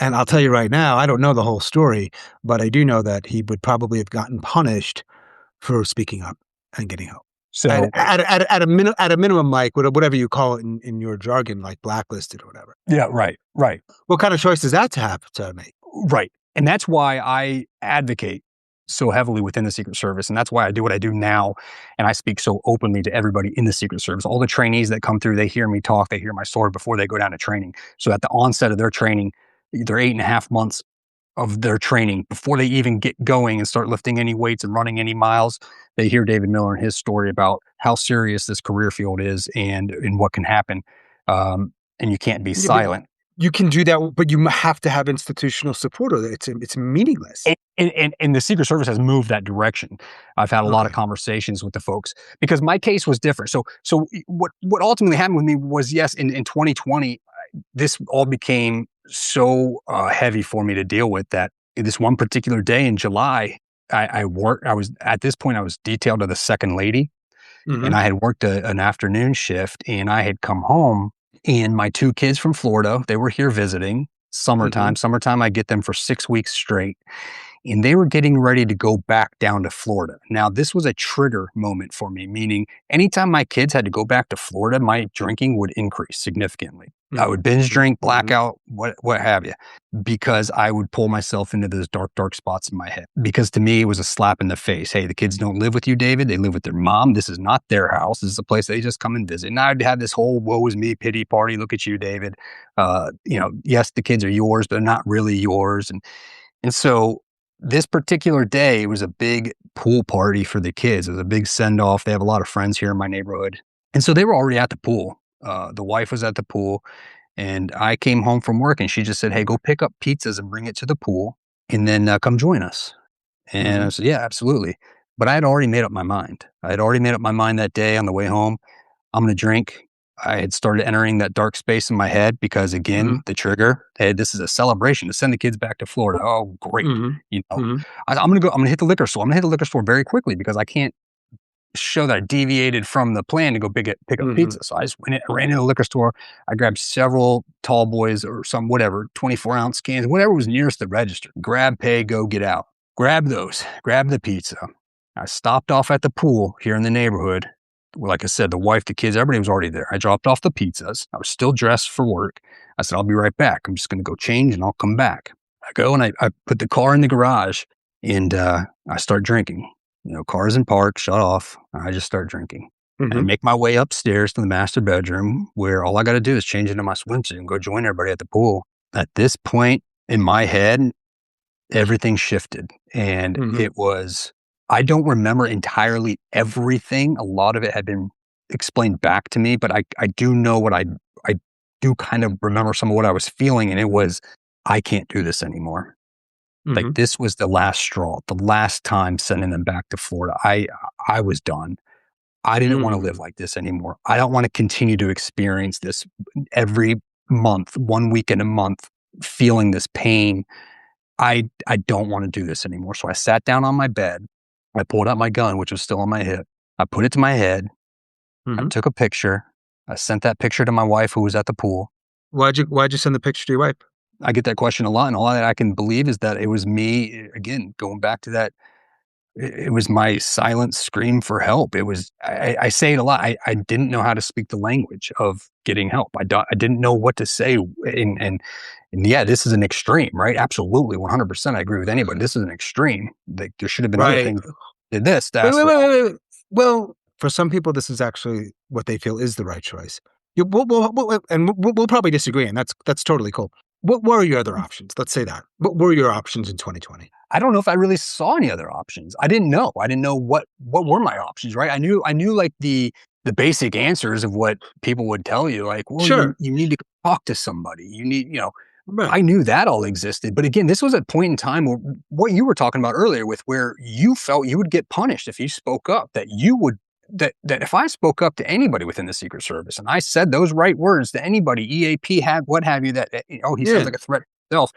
And I'll tell you right now, I don't know the whole story, but I do know that he would probably have gotten punished for speaking up and getting help. So at a minimum, like whatever you call it in your jargon, like blacklisted or whatever. Yeah, right. What kind of choice does that have to make? Right. And that's why I advocate so heavily within the Secret Service. And that's why I do what I do now. And I speak so openly to everybody in the Secret Service. All the trainees that come through, they hear me talk, they hear my story before they go down to training. So at the onset of their training, their 8.5 months of their training, before they even get going and start lifting any weights and running any miles, they hear David Miller and his story about how serious this career field is and what can happen. And you can't be silent. You can do that, but you have to have institutional support or it's meaningless. And the Secret Service has moved that direction. I've had a lot of conversations with the folks because my case was different. So what ultimately happened with me was, yes, in 2020, this all became so heavy for me to deal with that this one particular day in July, I was detailed to the second lady and I had worked an afternoon shift and I had come home and my 2 kids from Florida, they were here visiting summertime. I get them for 6 weeks straight and they were getting ready to go back down to Florida. Now, this was a trigger moment for me, meaning anytime my kids had to go back to Florida, my drinking would increase significantly. I would binge drink, blackout, what have you, because I would pull myself into those dark spots in my head. Because to me, it was a slap in the face. Hey, the kids don't live with you, David. They live with their mom. This is not their house. This is a place they just come and visit. And I'd have this whole woe is me pity party. Look at you, David. Yes, the kids are yours, but they're not really yours. And so this particular day, it was a big pool party for the kids. It was a big send off. They have a lot of friends here in my neighborhood. And so they were already at the pool. The wife was at the pool and I came home from work and she just said, hey, go pick up pizzas and bring it to the pool and then come join us. And I said, yeah, absolutely. But I had already made up my mind. I had already made up my mind that day on the way home. I'm going to drink. I had started entering that dark space in my head because again, the trigger, hey, this is a celebration to send the kids back to Florida. Oh, great. I'm going to hit the liquor store. I'm going to hit the liquor store very quickly because I can't show that I deviated from the plan to go pick up pizza. So I just ran into the liquor store. I grabbed several tall boys or some 24-ounce cans, whatever was nearest the register. Grab, pay, go, get out. Grab those. Grab the pizza. I stopped off at the pool here in the neighborhood. Like I said, the wife, the kids, everybody was already there. I dropped off the pizzas. I was still dressed for work. I said, I'll be right back. I'm just going to go change and I'll come back. I go and I put the car in the garage and I start drinking. Cars in park, shut off. I just start drinking. And I make my way upstairs to the master bedroom where all I got to do is change into my swimsuit and go join everybody at the pool. At this point in my head, everything shifted. And Mhm. it was, I don't remember entirely everything. A lot of it had been explained back to me, but I do know I do kind of remember some of what I was feeling. And it was, I can't do this anymore. Like Mhm. this was the last straw, the last time sending them back to Florida. I was done. I didn't want to live Mm. like this anymore. I don't want to continue to experience this every month, 1 week in a month, feeling this pain. I don't want to do this anymore. So I sat down on my bed. I pulled out my gun, which was still on my hip. I put it to my head. I Mhm. took a picture. I sent that picture to my wife who was at the pool. Why'd you send the picture to your wife? I get that question a lot, and all that I can believe is that it was me, again, going back to that. It was my silent scream for help. It was, I say it a lot. I didn't know how to speak the language of getting help. I didn't know what to say. And yeah, this is an extreme, right? Absolutely. 100%. I agree with anybody. This is an extreme. Like there should have been other Right. things. Did this to Wait, ask wait, for wait, help. wait, wait. Well, for some people, this is actually what they feel is the right choice. We'll probably disagree, and that's totally cool. What were your other options? Let's say that. What were your options in 2020? I don't know if I really saw any other options. I didn't know. I didn't know what were my options, right? I knew like the basic answers of what people would tell you, like, well, you Sure. you need to talk to somebody. You need, Right. I knew that all existed. But again, this was a point in time where what you were talking about earlier with where you felt you would get punished if you spoke up, that you would that if I spoke up to anybody within the Secret Service and I said those right words to anybody, EAP had what have you, that oh, he sounds Yeah. like a threat to himself,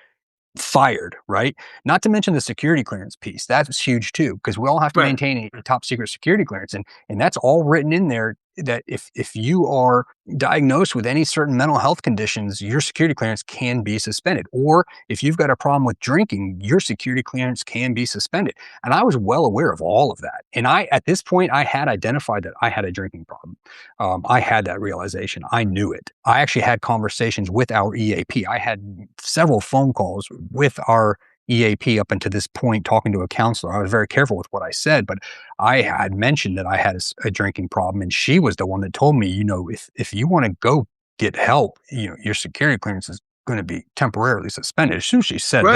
fired, right? Not to mention the security clearance piece. That's huge too, because we all have to Right. maintain a top secret security clearance. And that's all written in there that if you are diagnosed with any certain mental health conditions, your security clearance can be suspended. Or if you've got a problem with drinking, your security clearance can be suspended. And I was well aware of all of that. And at this point, I had identified that I had a drinking problem. I had that realization. I knew it. I actually had conversations with our EAP. I had several phone calls with our EAP up until this point, talking to a counselor. I was very careful with what I said, but I had mentioned that I had a drinking problem, and she was the one that told me, if you want to go get help, your security clearance is going to be temporarily suspended. As soon as she said Right.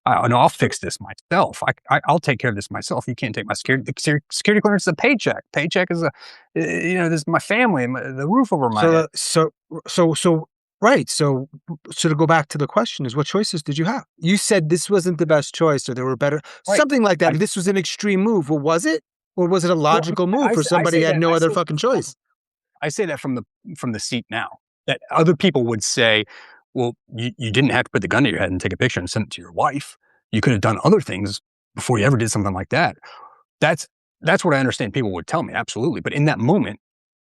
that, no, I'll fix this myself. I'll take care of this myself. You can't take my security. The security clearance is a paycheck. Paycheck is this is my family and the roof over my So, head. right. So to go back to the question is, what choices did you have? You said this wasn't the best choice, or there were better, Right. something like that. This was an extreme move. Well, was it, or was it a Well, logical move for I somebody say who had that. no other fucking choice? I say that from the seat now. That other people would say, "Well, you didn't have to put the gun to your head and take a picture and send it to your wife. You could have done other things before you ever did something like that." That's that's what I understand people would tell me, absolutely. But in that moment,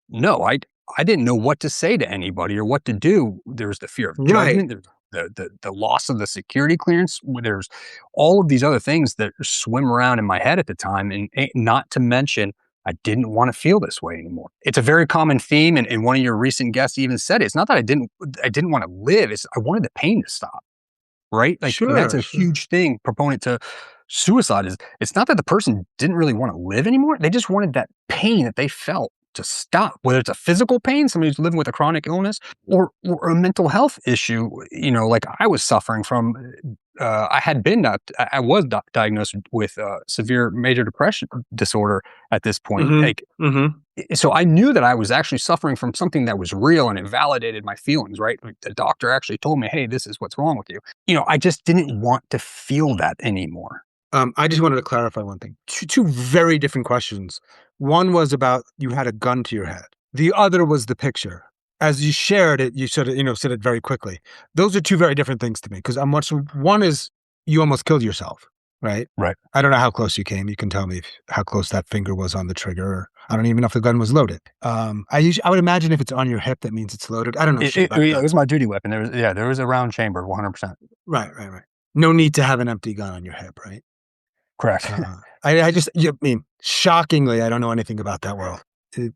no, I didn't know what to say to anybody or what to do. There's the fear of Right. judgment. There's the loss of the security clearance. There's all of these other things that swim around in my head at the time, and not to mention, I didn't want to feel this way anymore. It's a very common theme, and one of your recent guests even said it. It's not that I didn't want to live. It's I wanted the pain to stop. Right? Like, and that's Sure. a Sure. huge thing proponent to suicide is it's not that the person didn't really want to live anymore. They just wanted that pain that they felt to stop, whether it's a physical pain, somebody who's living with a chronic illness, or a mental health issue, like I was suffering from. I was diagnosed with severe major depression disorder at this point. Mm-hmm. Like, Mm-hmm. so I knew that I was actually suffering from something that was real, and it validated my feelings, right? Like the doctor actually told me, "Hey, this is what's wrong with you." I just didn't want to feel that anymore. I just wanted to clarify one thing. Two very different questions. One was about you had a gun to your head. The other was the picture. As you shared it, you said it very quickly. Those are two very different things to me, because one is you almost killed yourself, right? Right. I don't know how close you came. You can tell me how close that finger was on the trigger. I don't even know if the gun was loaded. I would imagine if it's on your hip, that means it's loaded. I don't know shit about It guns. was my duty weapon. There was a round chamber, 100%. Right. No need to have an empty gun on your hip, right? Correct. I mean, shockingly, I don't know anything about that world. In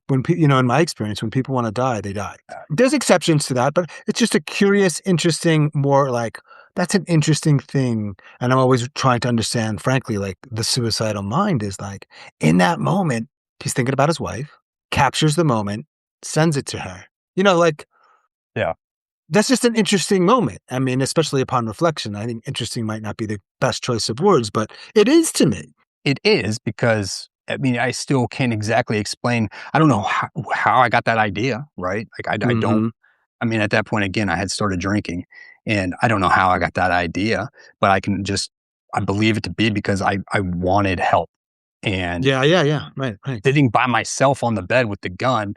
my experience, when people want to die, they die. There's exceptions to that, but it's just a curious, interesting, more like, that's an interesting thing. And I'm always trying to understand, frankly, like the suicidal mind is like, in that moment, he's thinking about his wife, captures the moment, sends it to her. Like, Yeah. that's just an interesting moment. I mean, especially upon reflection. I think interesting might not be the best choice of words, but it is to me. It is because, I mean, I still can't exactly explain. I don't know how I got that idea, right? Like, I don't, Mhm. I mean, at that point, again, I had started drinking and I don't know how I got that idea, but I believe it to be because I wanted help. And Yeah. Right. sitting by myself on the bed with the gun,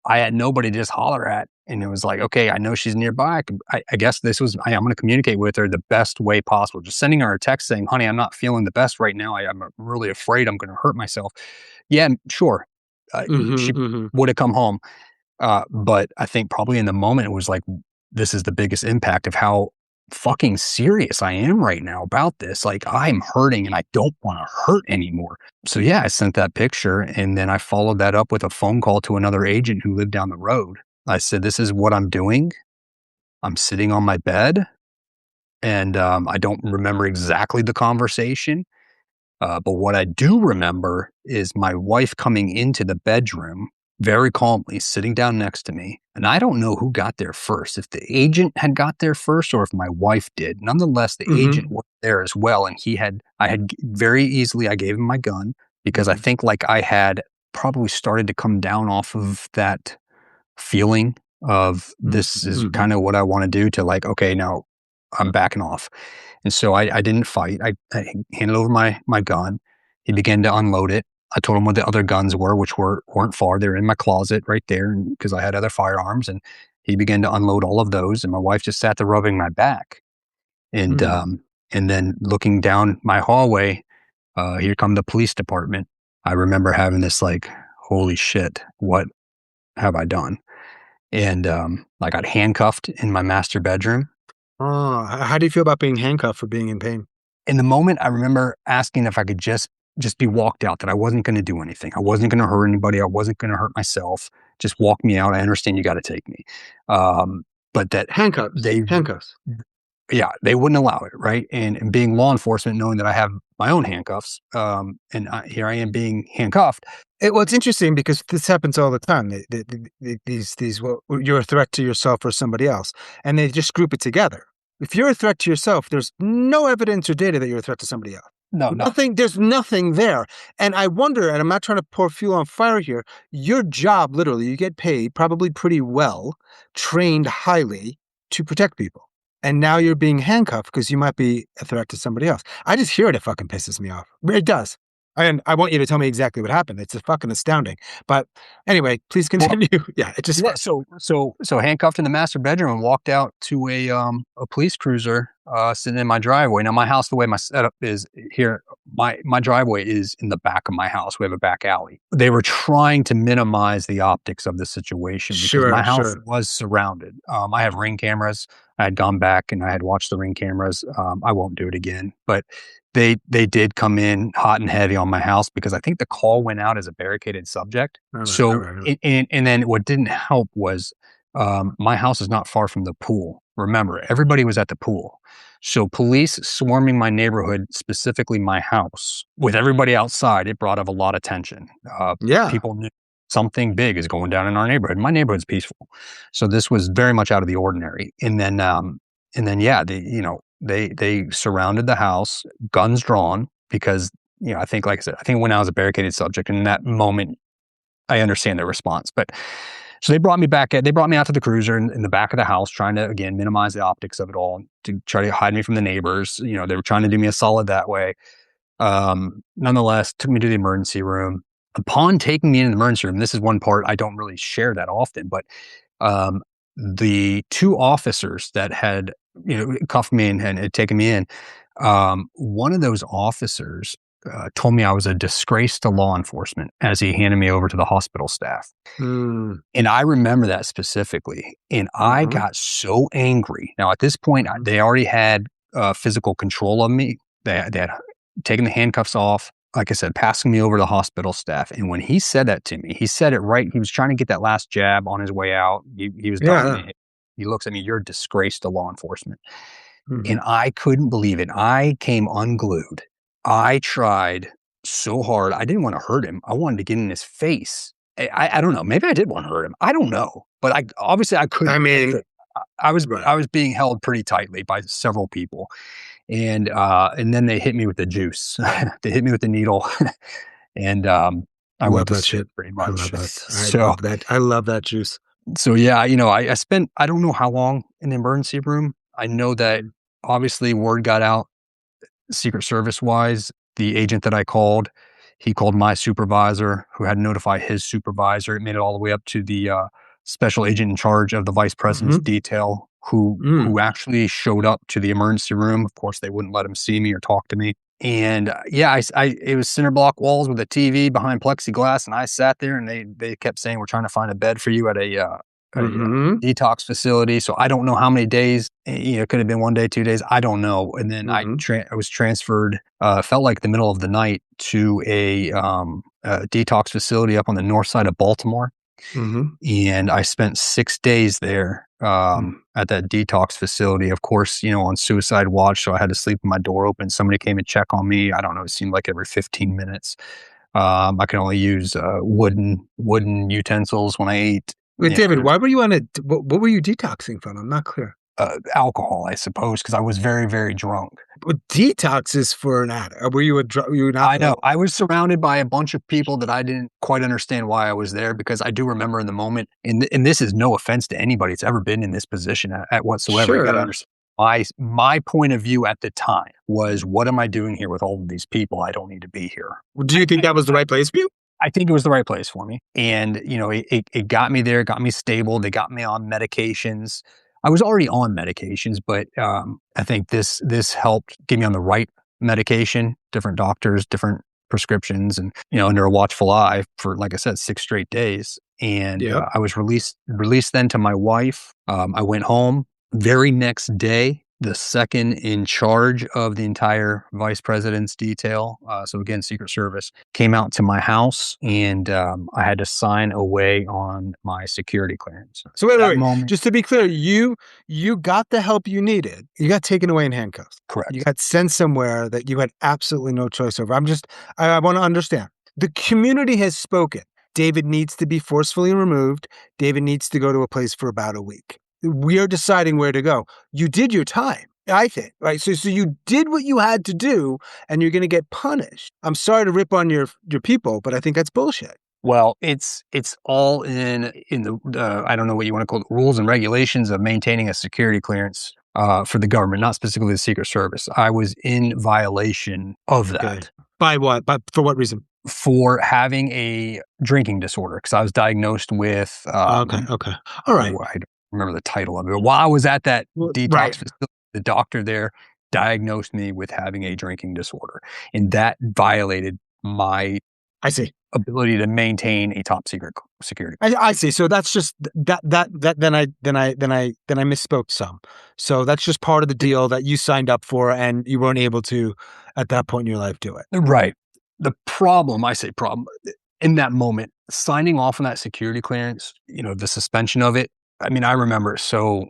I had nobody to just holler at. And it was like, okay, I know she's nearby. I guess I'm going to communicate with her the best way possible. Just sending her a text saying, honey, I'm not feeling the best right now. I'm really afraid I'm going to hurt myself. Yeah, sure. She Mhm. would have come home. But I think probably in the moment, it was like, this is the biggest impact of how fucking serious I am right now about this. Like, I'm hurting and I don't want to hurt anymore. So yeah, I sent that picture and then I followed that up with a phone call to another agent who lived down the road. I said, this is what I'm doing. I'm sitting on my bed and I don't remember exactly the conversation. But what I do remember is my wife coming into the bedroom very calmly, sitting down next to me. And I don't know who got there first, if the agent had got there first or if my wife did. Nonetheless, the agent Mhm. was there as well. And I had very easily, I gave him my gun because I Mhm. think like I had probably started to come down off of that feeling of this is Mhm. kind of what I want to do to like, okay, now I'm backing off. And so I didn't fight. I handed over my gun. He began to unload it. I told him what the other guns were, which weren't far. They were in my closet right there because I had other firearms. And he began to unload all of those. And my wife just sat there rubbing my back. Mhm. And then looking down my hallway, here come the police department. I remember having this like, holy shit, what have I done? And I got handcuffed in my master bedroom. Oh, how do you feel about being handcuffed for being in pain? In the moment, I remember asking if I could just be walked out, that I wasn't gonna do anything. I wasn't gonna hurt anybody. I wasn't gonna hurt myself. Just walk me out. I understand you gotta take me. But that Handcuffs. they Handcuffs. yeah, they wouldn't allow it, right? And being law enforcement, knowing that I have my own handcuffs, here I am being handcuffed. Well, it's interesting because this happens all the time. You're a threat to yourself or somebody else, and they just group it together. If you're a threat to yourself, there's no evidence or data that you're a threat to somebody else. No, no. There's nothing there. And I wonder, and I'm not trying to pour fuel on fire here, your job, literally, you get paid probably pretty well, trained highly to protect people. And now you're being handcuffed because you might be a threat to somebody else. I just hear it fucking pisses me off. It does. And I want you to tell me exactly what happened. It's fucking astounding. But anyway, please Well, continue. Yeah, it just yeah, so handcuffed in the master bedroom and walked out to a police cruiser sitting in my driveway. Now my house, the way my setup is here, my driveway is in the back of my house. We have a back alley. They were trying to minimize the optics of the situation because my house sure. was surrounded. I have Ring cameras. I had gone back and I had watched the Ring cameras. I won't do it again, but they did come in hot and heavy on my house because I think the call went out as a barricaded subject. All right, all So, right, all right. and then what didn't help was my house is not far from the pool. Remember, everybody was at the pool. So, police swarming my neighborhood, specifically my house, with everybody outside, it brought up a lot of tension. Yeah. People knew something big is going down in our neighborhood. My neighborhood's peaceful, so this was very much out of the ordinary. Yeah, they surrounded the house, guns drawn, because I think, like I said, I think when I was a barricaded subject, and in that moment, I understand their response. But so they brought me back. They brought me out to the cruiser in the back of the house, trying to again minimize the optics of it all, to try to hide me from the neighbors. They were trying to do me a solid that way. Nonetheless, took me to the emergency room. Upon taking me into the emergency room, this is one part I don't really share that often, but um, the two officers that had cuffed me and had taken me in, one of those officers told me I was a disgrace to law enforcement as he handed me over to the hospital staff. Mm, And I remember that specifically. And I mhm. got so angry. Now, at this point, they already had physical control of me. They had taken the handcuffs off, like I said, passing me over to the hospital staff. And when he said that to me, he said it right. He was trying to get that last jab on his way out. He was done. Yeah. He looks at me, you're a disgrace to law enforcement. And Mhm. I couldn't believe it. I came unglued. I tried so hard. I didn't want to hurt him. I wanted to get in his face. I don't know. Maybe I did want to hurt him. I don't know. But I obviously I I couldn't. mean, I was Right. I was being held pretty tightly by several people, and then they hit me with the juice. They hit me with the needle, and I I love went to that sleep shit. pretty I much. love that. I So love that. I love that juice. yeah, I spent I don't know how long in the emergency room. I know that Mhm. obviously word got out Secret Service wise. The agent that I called, he called my supervisor, who had to notify his supervisor. It made it all the way up to the special agent in charge of the vice president's Mhm. detail, Mm. who actually showed up to the emergency room. Of course, they wouldn't let him see me or talk to me. And yeah, it was cinder block walls with a TV behind plexiglass, and I sat there, and they kept saying, "We're trying to find a bed for you at a Mhm. detox facility." So I don't know how many days. It could have been 1 day, 2 days. I don't know. And then Mhm. I was transferred. Felt like the middle of the night to a detox facility up on the north side of Baltimore, Mhm. and I spent 6 days there Mm. at that detox facility. Of course, on suicide watch, so I had to sleep with my door open. Somebody came and check on me. I don't know. It seemed like every 15 minutes. I can only use wooden utensils when I ate. Wait, David, 'Cause why were you on a what were you detoxing from? I'm not clear. alcohol, I suppose, because I was very, very drunk. Well, detox is for an addict. Were you an I know. alcoholic? I was surrounded by a bunch of people that I didn't quite understand why I was there, because I do remember in the moment, and this is no offense to anybody that's ever been in this position at whatsoever. You got to Sure. understand. My point of view at the time was, what am I doing here with all of these people? I don't need to be here. Well, do you think that was the right place for you? I think it was the right place for me. And, it got me there, got me stable. They got me on medications. I was already on medications, but I think this helped get me on the right medication, different doctors, different prescriptions, and, under a watchful eye for, like I said, 6 straight days. And Yep. I was released then to my wife. I went home. Very next day, the second in charge of the entire vice president's detail, so again, Secret Service, came out to my house, and I had to sign away on my security clearance. So wait, wait, That wait. moment, Just to be clear, you got the help you needed. You got taken away in handcuffs. You correct. got sent somewhere that you had absolutely no choice over. I want to understand. The community has spoken. David needs to be forcefully removed. David needs to go to a place for about a week. We are deciding where to go. You did your time, I think, right? So you did what you had to do, and you're going to get punished. I'm sorry to rip on your people, but I think that's bullshit. Well, it's all in the I don't know what you want to call it, rules and regulations of maintaining a security clearance for the government, not specifically the Secret Service. I was in violation of that. Okay. By what? But for what reason? For having a drinking disorder, because I was diagnosed with Okay. All right. I don't remember the title of it. While I was at that Well, detox right. facility, the doctor there diagnosed me with having a drinking disorder, and that violated my I see. ability to maintain a top secret security. I see. So that's just that. Then I misspoke some. So that's just part of the deal that you signed up for, and you weren't able to, at that point in your life, do it. Right. The problem, I say problem, in that moment, signing off on that security clearance, the suspension of it. I mean, I remember it so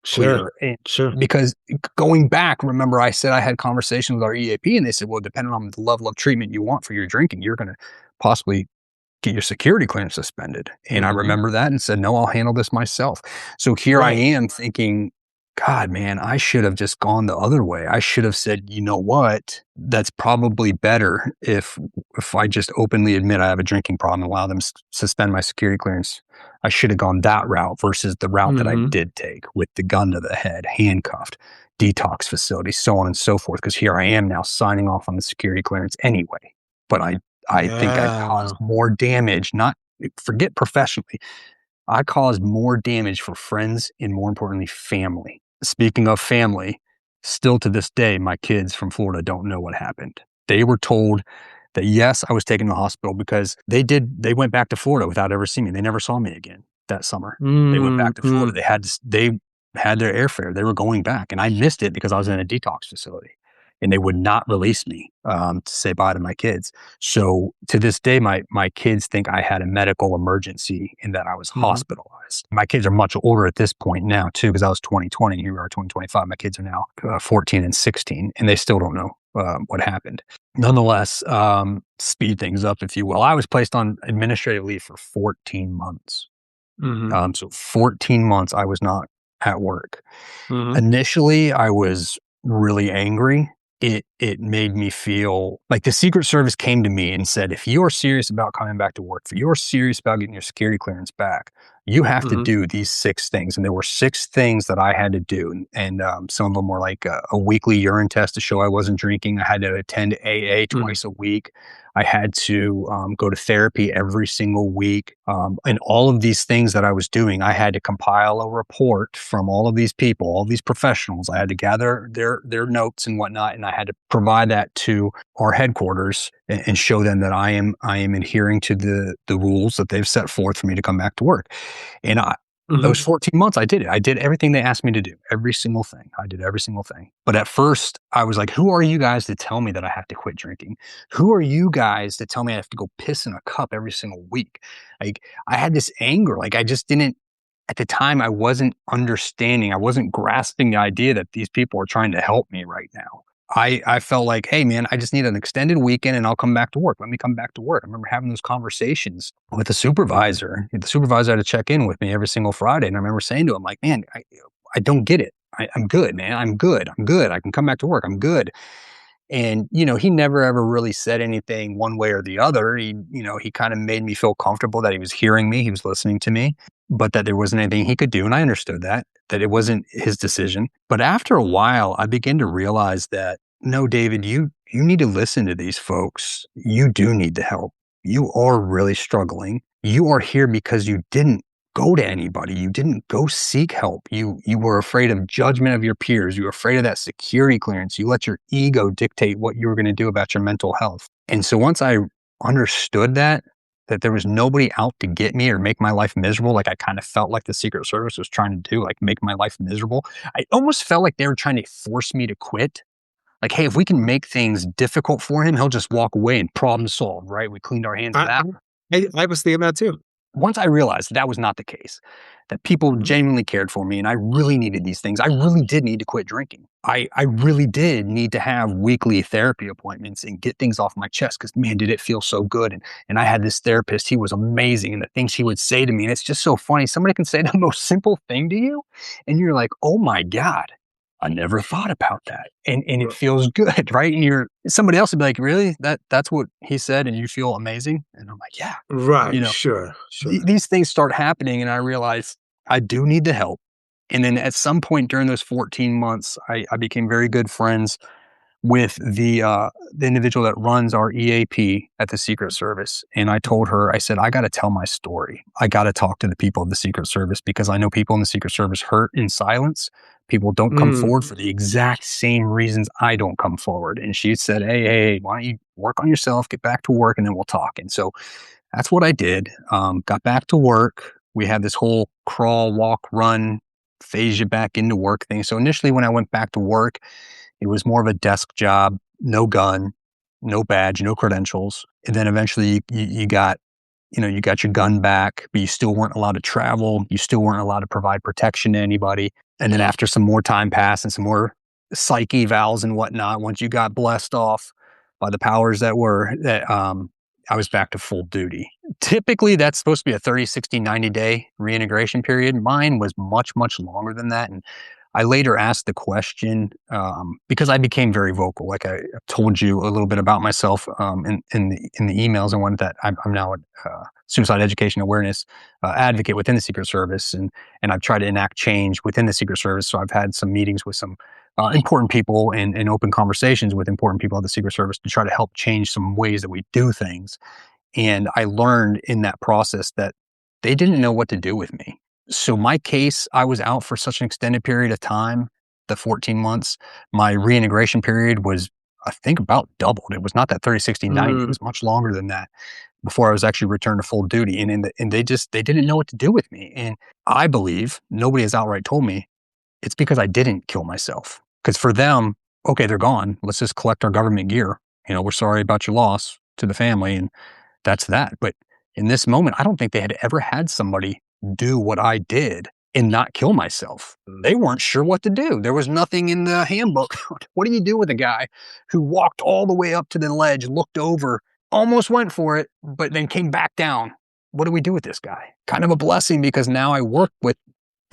Sure. clear. And Sure. because going back, remember I said I had conversations with our EAP, and they said, well, depending on the level of treatment you want for your drinking, you're going to possibly get your security clearance suspended. And I Mhm. remember that and said, no, I'll handle this myself. So here I Right. am thinking, God, man, I should have just gone the other way. I should have said, you know what? That's probably better if I just openly admit I have a drinking problem and allow them to suspend my security clearance. I should have gone that route versus the route that I Mhm. did take with the gun to the head, handcuffed, detox facility, so on and so forth. Because here I am now signing off on the security clearance anyway. But I think I caused Yeah. more damage, not forget professionally. I caused more damage for friends and, more importantly, family. Speaking of family, still to this day, my kids from Florida don't know what happened. They were told that, yes, I was taken to the hospital because they went back to Florida without ever seeing me. They never saw me again that summer. They went back to Florida. Mhm. They had their airfare. They were going back, and I missed it because I was in a detox facility, and they would not release me to say bye to my kids. So to this day, my kids think I had a medical emergency and that I was Mhm. hospitalized. My kids are much older at this point now too, because I was 2020. Here we are, 2025. My kids are now 14 and 16, and they still don't know what happened. Nonetheless, speed things up, if you will. I was placed on administrative leave for 14 months. Mhm. So 14 months I was not at work. Mhm. Initially, I was really angry. It made me feel like the Secret Service came to me and said, if you're serious about coming back to work, if you're serious about getting your security clearance back, you have to Mhm. do these 6 things. And there were 6 things that I had to do. And some of them were like a weekly urine test to show I wasn't drinking. I had to attend AA Mhm. twice a week. I had to go to therapy every single week. And all of these things that I was doing, I had to compile a report from all of these people, all these professionals. I had to gather their notes and whatnot, and I had to provide that to our headquarters and show them that I am adhering to the rules that they've set forth for me to come back to work. And those Mhm. 14 months, I did it. I did everything they asked me to do, every single thing. I did every single thing. But at first, I was like, who are you guys to tell me that I have to quit drinking? Who are you guys to tell me I have to go piss in a cup every single week? Like, I had this anger. Like, I just didn't, at the time, I wasn't understanding. I wasn't grasping the idea that these people are trying to help me right now. I felt like, hey, man, I just need an extended weekend and I'll come back to work. Let me come back to work. I remember having those conversations with the supervisor. The supervisor had to check in with me every single Friday. And I remember saying to him, like, man, I don't get it. I'm good, man. I'm good. I'm good. I can come back to work. I'm good. And, he never ever really said anything one way or the other. He kind of made me feel comfortable that he was hearing me, he was listening to me, but that there wasn't anything he could do. And I understood that it wasn't his decision. But after a while, I began to realize that, no, David, you need to listen to these folks. You do need the help. You are really struggling. You are here because you didn't go to anybody. You didn't go seek help. You were afraid of judgment of your peers. You were afraid of that security clearance. You let your ego dictate what you were going to do about your mental health. And so once I understood that there was nobody out to get me or make my life miserable, like I kind of felt like the Secret Service was trying to do, like make my life miserable. I almost felt like they were trying to force me to quit. Like, hey, if we can make things difficult for him, he'll just walk away and problem solved, right? We cleaned our hands of I that. I was thinking that too. Once I realized that was not the case, that people Mhm. genuinely cared for me and I really needed these things, I really did need to quit drinking. I really did need to have weekly therapy appointments and get things off my chest because, man, did it feel so good. And I had this therapist, he was amazing. And the things he would say to me, and it's just so funny. Somebody can say the most simple thing to you, and you're like, oh my God, I never thought about that. And it feels good, right? And somebody else would be like, really? That's what he said, and you feel amazing? And I'm like, yeah. You Right, know, sure, sure. these things start happening and I realize I do need the help. And then at some point during those 14 months, I became very good friends with the individual that runs our EAP at the Secret Service. And I told her, I said, I got to tell my story. I got to talk to the people of the Secret Service because I know people in the Secret Service hurt in silence. People don't come Mm. forward for the exact same reasons I don't come forward. And she said, hey, why don't you work on yourself, get back to work, and then we'll talk. And so that's what I did. Got back to work. We had this whole crawl, walk, run, phase you back into work thing. So initially, when I went back to work, it was more of a desk job, no gun, no badge, no credentials. And then eventually, you got you got your gun back, but you still weren't allowed to travel. You still weren't allowed to provide protection to anybody. And then after some more time passed and some more psych evals and whatnot, once you got blessed off by the powers that were, that I was back to full duty. Typically, that's supposed to be a 30, 60, 90-day reintegration period. Mine was much, much longer than that. And I later asked the question because I became very vocal. Like I told you a little bit about myself in the emails and one that I'm now a suicide education awareness advocate within the Secret Service, and I've tried to enact change within the Secret Service. So I've had some meetings with some important people and open conversations with important people at the Secret Service to try to help change some ways that we do things. And I learned in that process that they didn't know what to do with me. So my case, I was out for such an extended period of time, the 14 months. My reintegration period was, I think, about doubled. It was not that 30, 60, 90. It Mm. was much longer than that before I was actually returned to full duty. And they didn't know what to do with me. And I believe nobody has outright told me it's because I didn't kill myself. Because for them, okay, they're gone. Let's just collect our government gear. We're sorry about your loss to the family. And that's that. But in this moment, I don't think they had ever had somebody do what I did and not kill myself. They weren't sure what to do. There was nothing in the handbook. What do you do with a guy who walked all the way up to the ledge, looked over, almost went for it, but then came back down? What do we do with this guy? Kind of a blessing because now I work with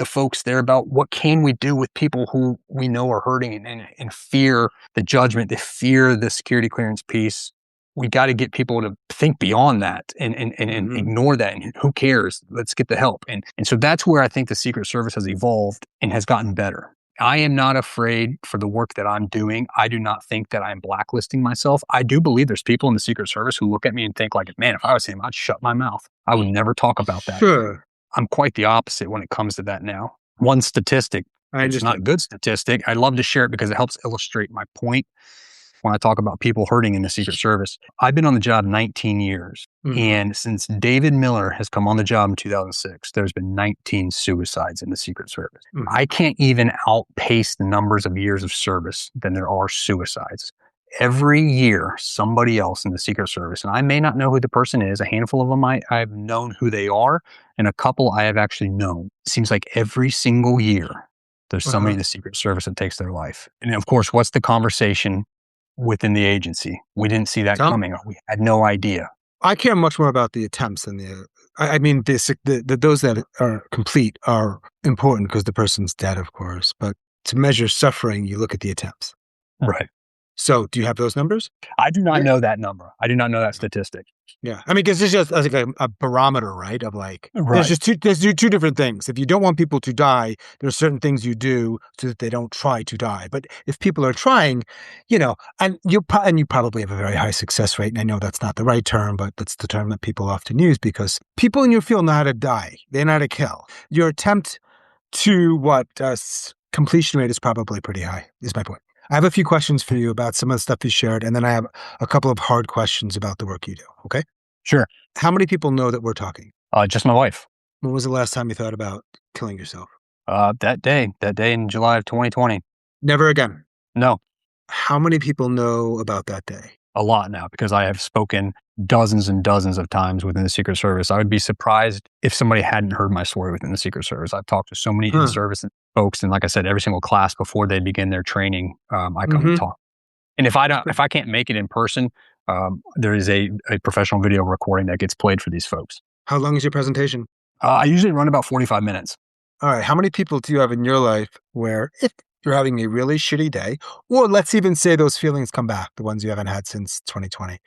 the folks there about what can we do with people who we know are hurting and fear the judgment, they fear the security clearance piece. We got to get people to think beyond that and ignore that. And who cares? Let's get the help. And so that's where I think the Secret Service has evolved and has gotten better. I am not afraid for the work that I'm doing. I do not think that I'm blacklisting myself. I do believe there's people in the Secret Service who look at me and think like, man, if I was him, I'd shut my mouth. I would never talk about that. Sure. I'm quite the opposite when it comes to that now. One statistic, it's not a good statistic. I love to share it because it helps illustrate my point when I talk about people hurting in the Secret Service. I've been on the job 19 years. And since David Miller has come on the job in 2006, there's been 19 suicides in the Secret Service. I can't even outpace the numbers of years of service than there are suicides. Every year, somebody else in the Secret Service, and I may not know who the person is, a handful of them I've known who they are, and a couple I have actually known. It seems like every single year, there's somebody in the Secret Service that takes their life. And of course, what's the conversation within the agency? We didn't see that coming. We had no idea. I care much more about the attempts than I mean, those that are complete are important because the person's dead, of course. But to measure suffering, you look at the attempts. Right. So do you have those numbers? I do not know that number. I do not know that statistic. Yeah. I mean, because it's just like a barometer, right? Of like, there's two different things. If you don't want people to die, there's certain things you do so that they don't try to die. But if people are trying, and you probably have a very high success rate. And I know that's not the right term, but that's the term that people often use because people in your field know how to die. They know how to kill. Your attempt to completion rate is probably pretty high, is my point. I have a few questions for you about some of the stuff you shared, and then I have a couple of hard questions about the work you do, okay? Sure. How many people know that we're talking? Just my wife. When was the last time you thought about killing yourself? That day in July of 2020. Never again? No. How many people know about that day? A lot now, because I have spoken dozens and dozens of times within the Secret Service. I would be surprised if somebody hadn't heard my story within the Secret Service. I've talked to so many in-service folks, and like I said, every single class before they begin their training, I come and talk. And if I can't make it in person, there is a professional video recording that gets played for these folks. How long is your presentation? I usually run about 45 minutes. All right. How many people do you have in your life where if you're having a really shitty day, or let's even say those feelings come back, the ones you haven't had since 2020,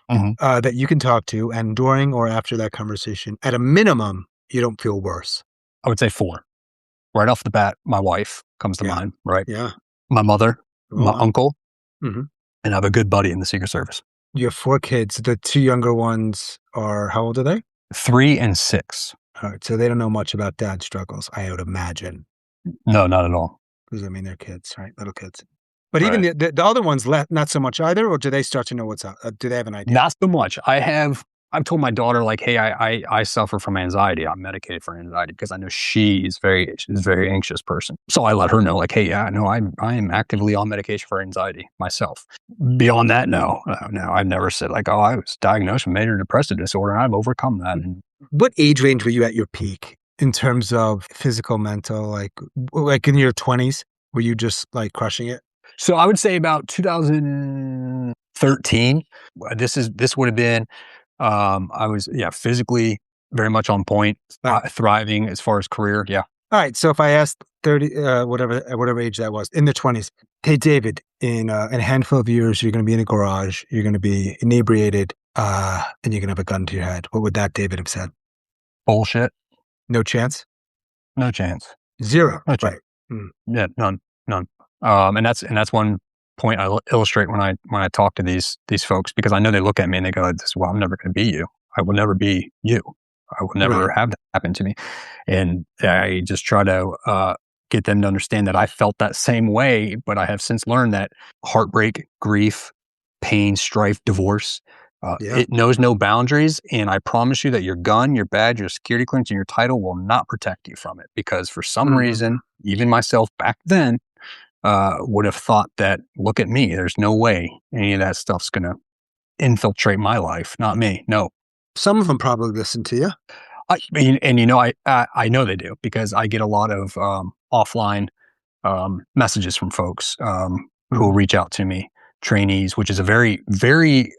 that you can talk to, and during or after that conversation, at a minimum, you don't feel worse? I would say 4. Right off the bat, my wife comes to mind, right? Yeah. My mother, my uncle, and I have a good buddy in the Secret Service. You have 4 kids. The 2 younger ones are, how old are they? 3 and 6. All right. So they don't know much about dad's struggles, I would imagine. No, not at all. Because, I mean, they're kids, right? Little kids. But even the other ones, not so much either, or do they start to know what's up? Do they have an idea? Not so much. I've told my daughter, like, hey, I suffer from anxiety. I'm medicated for anxiety because I know she's a very anxious person. So I let her know, like, hey, yeah, no, I am actively on medication for anxiety myself. Beyond that, no, I've never said like, oh, I was diagnosed with major depressive disorder and I've overcome that. What age range were you at your peak in terms of physical, mental, like in your 20s? Were you just like crushing it? So I would say about 2013. This would have been. I was physically very much on point, thriving as far as career. Yeah. All right. So if I asked 30, whatever age that was, in the 20s, hey David, in a handful of years, you're going to be in a garage, you're going to be inebriated, and you're going to have a gun to your head. What would that David have said? Bullshit. No chance. No chance. 0. No chance. Right. Yeah. None. And that's one point I illustrate when I talk to these folks, because I know they look at me and they go, well, I'm never going to be you. I will never be you. I will never have that happen to me. And I just try to get them to understand that I felt that same way, but I have since learned that heartbreak, grief, pain, strife, divorce, it knows no boundaries. And I promise you that your gun, your badge, your security clearance, and your title will not protect you from it. Because for some reason, even myself back then, would have thought that, look at me, there's no way any of that stuff's going to infiltrate my life. Not me. No. Some of them probably listen to you. I know they do, because I get a lot of offline messages from folks who reach out to me, trainees, which is a very, very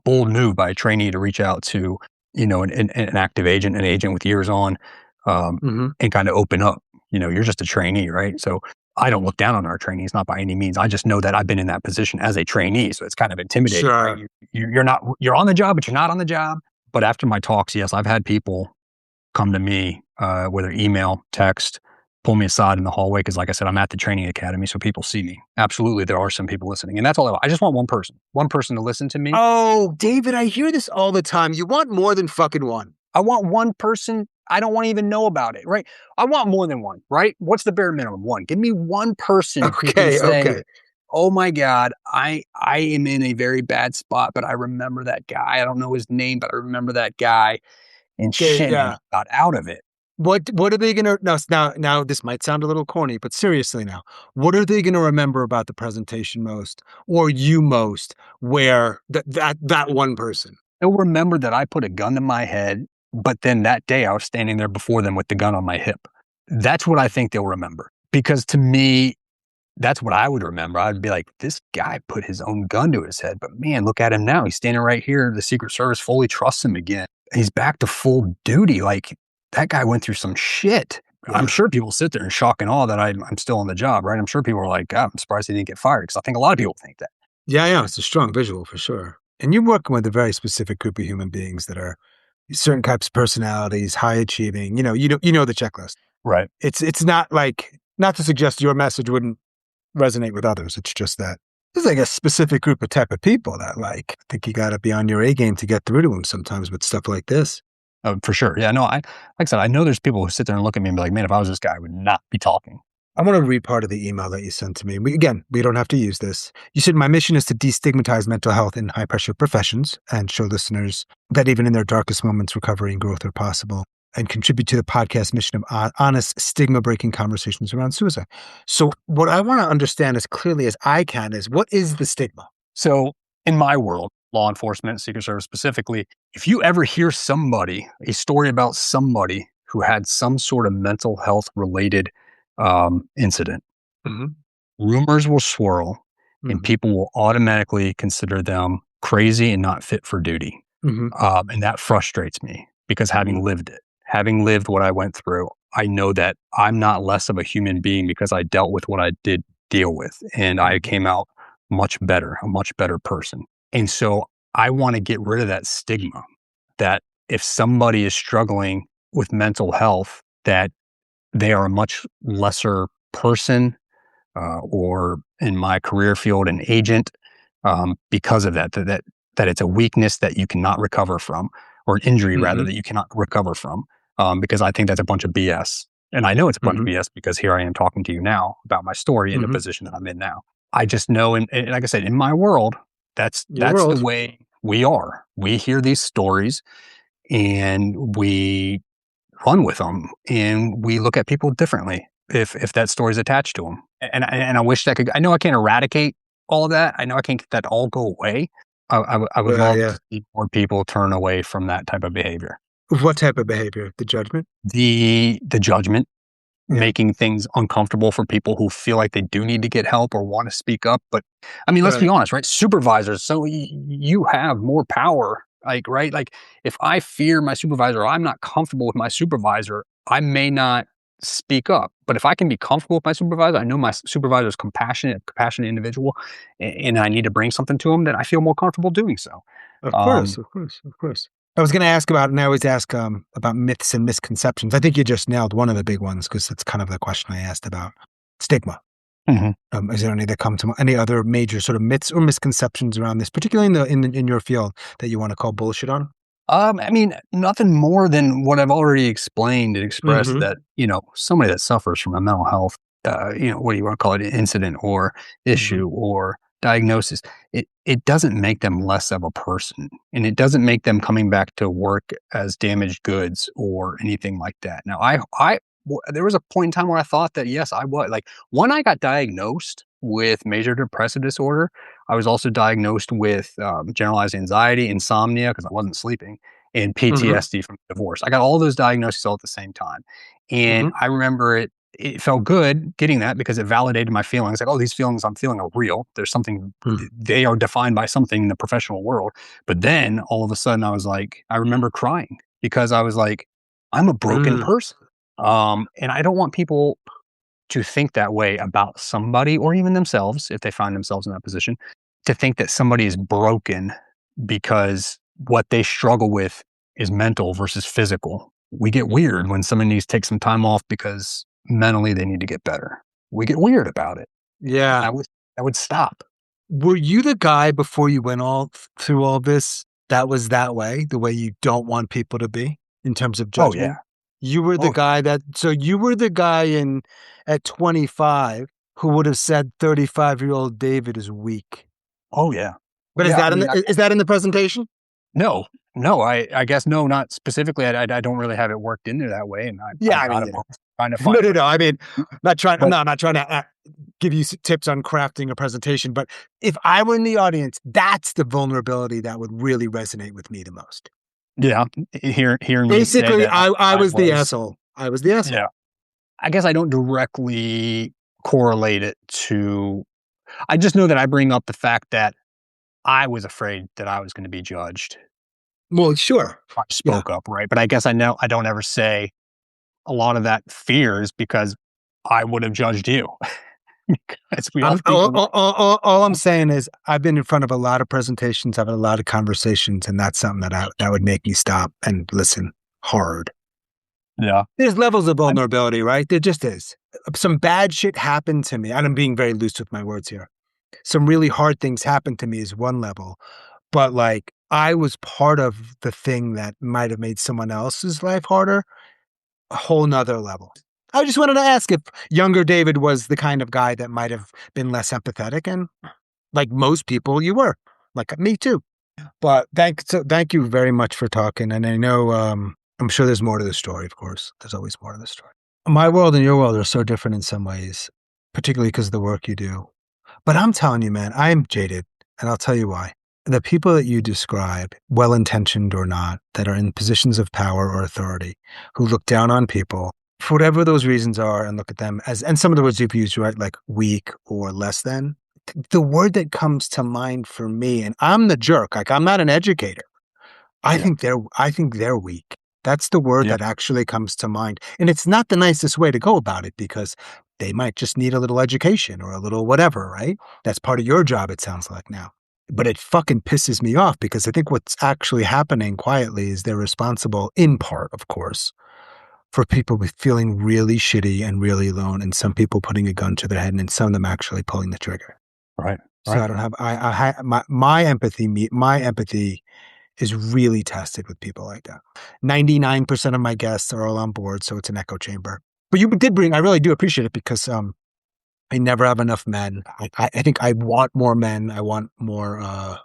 bold move by a trainee to reach out to, an active agent, an agent with years on, and kind of open up. you're just a trainee, right? So I don't look down on our trainees, not by any means. I just know that I've been in that position as a trainee. So it's kind of intimidating, Sure. right? You're on the job, but you're not on the job. But after my talks, yes, I've had people come to me, whether email, text, pull me aside in the hallway. Cause like I said, I'm at the training academy. So people see me. Absolutely. There are some people listening, and that's all I want. I just want one person to listen to me. Oh, David, I hear this all the time. You want more than fucking one. I want one person. I don't want to even know about it, right? I want more than one, right? What's the bare minimum? One. Give me one person who can say, oh my God, I am in a very bad spot, but I remember that guy. I don't know his name, but I remember that guy. And shit, Yeah. man, got out of it. What are they gonna now this might sound a little corny, but seriously now, what are they gonna remember about the presentation most, or you most, where that one person? They'll remember that I put a gun to my head, but then that day I was standing there before them with the gun on my hip. That's what I think they'll remember. Because to me, that's what I would remember. I'd be like, this guy put his own gun to his head, but man, look at him now. He's standing right here. The Secret Service fully trusts him again. He's back to full duty. Like, that guy went through some shit. Yeah. I'm sure people sit there in shock and awe that I'm still on the job, right? I'm sure people are like, God, I'm surprised he didn't get fired, because I think a lot of people think that. Yeah, it's a strong visual for sure. And you're working with a very specific group of human beings that are certain types of personalities, high achieving. You know the checklist, right? It's not like, not to suggest your message wouldn't resonate with others. It's just that there's like a specific group of type of people that I think you got to be on your A game to get through to them sometimes with stuff like this. Oh, for sure. Yeah, no, like I said, I know there's people who sit there and look at me and be like, man, if I was this guy, I would not be talking. I want to read part of the email that you sent to me. We don't have to use this. You said, my mission is to destigmatize mental health in high-pressure professions and show listeners that even in their darkest moments, recovery and growth are possible, and contribute to the podcast mission of honest, stigma-breaking conversations around suicide. So what I want to understand as clearly as I can is, what is the stigma? So in my world, law enforcement, Secret Service specifically, if you ever hear a story about somebody who had some sort of mental health related incident, mm-hmm. rumors will swirl, mm-hmm. and people will automatically consider them crazy and not fit for duty. Mm-hmm. And that frustrates me, because having lived what I went through, I know that I'm not less of a human being because I dealt with what I did deal with. And I came out a much better person. And so I want to get rid of that stigma that if somebody is struggling with mental health, that they are a much lesser person, or in my career field, an agent, because of that it's a weakness that you cannot recover from, or an injury rather, that you cannot recover from, because I think that's a bunch of BS. And I know it's a bunch of BS, because here I am talking to you now about my story in the position that I'm in now. I just know, and like I said, in my world, that's the way we are. We hear these stories and we run with them, and we look at people differently if that story is attached to them. And I wish that I know I can't eradicate all of that. I know I can't get that all go away. I would love to see more people turn away from that type of behavior. What type of behavior? The judgment? The judgment, making things uncomfortable for people who feel like they do need to get help or want to speak up. But I mean, let's be honest, right? Supervisors, so you have more power, right? Like, if I fear my supervisor, or I'm not comfortable with my supervisor, I may not speak up. But if I can be comfortable with my supervisor, I know my supervisor is compassionate individual, and I need to bring something to him, then I feel more comfortable doing so. Of course. I was going to ask about, and I always ask about myths and misconceptions. I think you just nailed one of the big ones, because that's kind of the question I asked about stigma. Mm-hmm. Is there any that come to any other major sort of myths or misconceptions around this, particularly in your field, that you want to call bullshit on? I mean, nothing more than what I've already explained and expressed, that, somebody that suffers from a mental health, what do you want to call it, incident or issue or diagnosis, it doesn't make them less of a person, and it doesn't make them coming back to work as damaged goods or anything like that. Now, there was a point in time where I thought that, yes, I was. Like, when I got diagnosed with major depressive disorder, I was also diagnosed with generalized anxiety, insomnia, because I wasn't sleeping, and PTSD from divorce. I got all those diagnoses all at the same time. And I remember it felt good getting that, because it validated my feelings. Like, oh, these feelings I'm feeling are real. There's something, they are defined by something in the professional world. But then all of a sudden I remember crying, because I was like, I'm a broken person. And I don't want people to think that way about somebody or even themselves if they find themselves in that position, to think that somebody is broken because what they struggle with is mental versus physical. We get weird when somebody needs to take some time off because mentally they need to get better. We get weird about it. Yeah. I would stop. Were you the guy before you went through all this that was that way, the way you don't want people to be in terms of Oh, judgment? yeah. You were the guy so you were the guy at 25 who would have said 35-year-old David is weak. Oh, yeah. But Yeah, is that in the presentation? No, I guess no, not specifically. I don't really have it worked in there that way. And I'm trying to find. No. I mean, not trying to give you tips on crafting a presentation, but if I were in the audience, that's the vulnerability that would really resonate with me the most. Yeah, hearing basically, you say that I was the asshole. I was the asshole. Yeah, I guess I don't directly correlate it to. I just know that I bring up the fact that I was afraid that I was going to be judged. Well, sure. I spoke up, right? But I guess I don't ever say a lot of that fear is because I would have judged you. Because all I'm saying is I've been in front of a lot of presentations, I've had a lot of conversations, and that's something that would make me stop and listen hard. Yeah. There's levels of vulnerability, right? There just is. Some bad shit happened to me, and I'm being very loose with my words here. Some really hard things happened to me is one level, but like I was part of the thing that might have made someone else's life harder, a whole nother level. I just wanted to ask if younger David was the kind of guy that might have been less empathetic, and like most people, you were, like me too. But thank you very much for talking. And I know, I'm sure there's more to the story, of course. There's always more to the story. My world and your world are so different in some ways, particularly because of the work you do. But I'm telling you, man, I'm jaded, and I'll tell you why. The people that you describe, well-intentioned or not, that are in positions of power or authority, who look down on people, for whatever those reasons are, and look at them as, and some of the words you've used, right, like weak or less than, the word that comes to mind for me, and I'm the jerk, like I'm not an educator. I think they're weak. That's the word that actually comes to mind. And it's not the nicest way to go about it because they might just need a little education or a little whatever, right? That's part of your job, it sounds like now. But it fucking pisses me off because I think what's actually happening quietly is they're responsible, in part, of course, for people feeling really shitty and really alone, and some people putting a gun to their head, and some of them actually pulling the trigger. Right. So I don't have my empathy is really tested with people like that. 99% of my guests are all on board, so it's an echo chamber. But you did bring, I really do appreciate it because I never have enough men. I think I want more men. I want more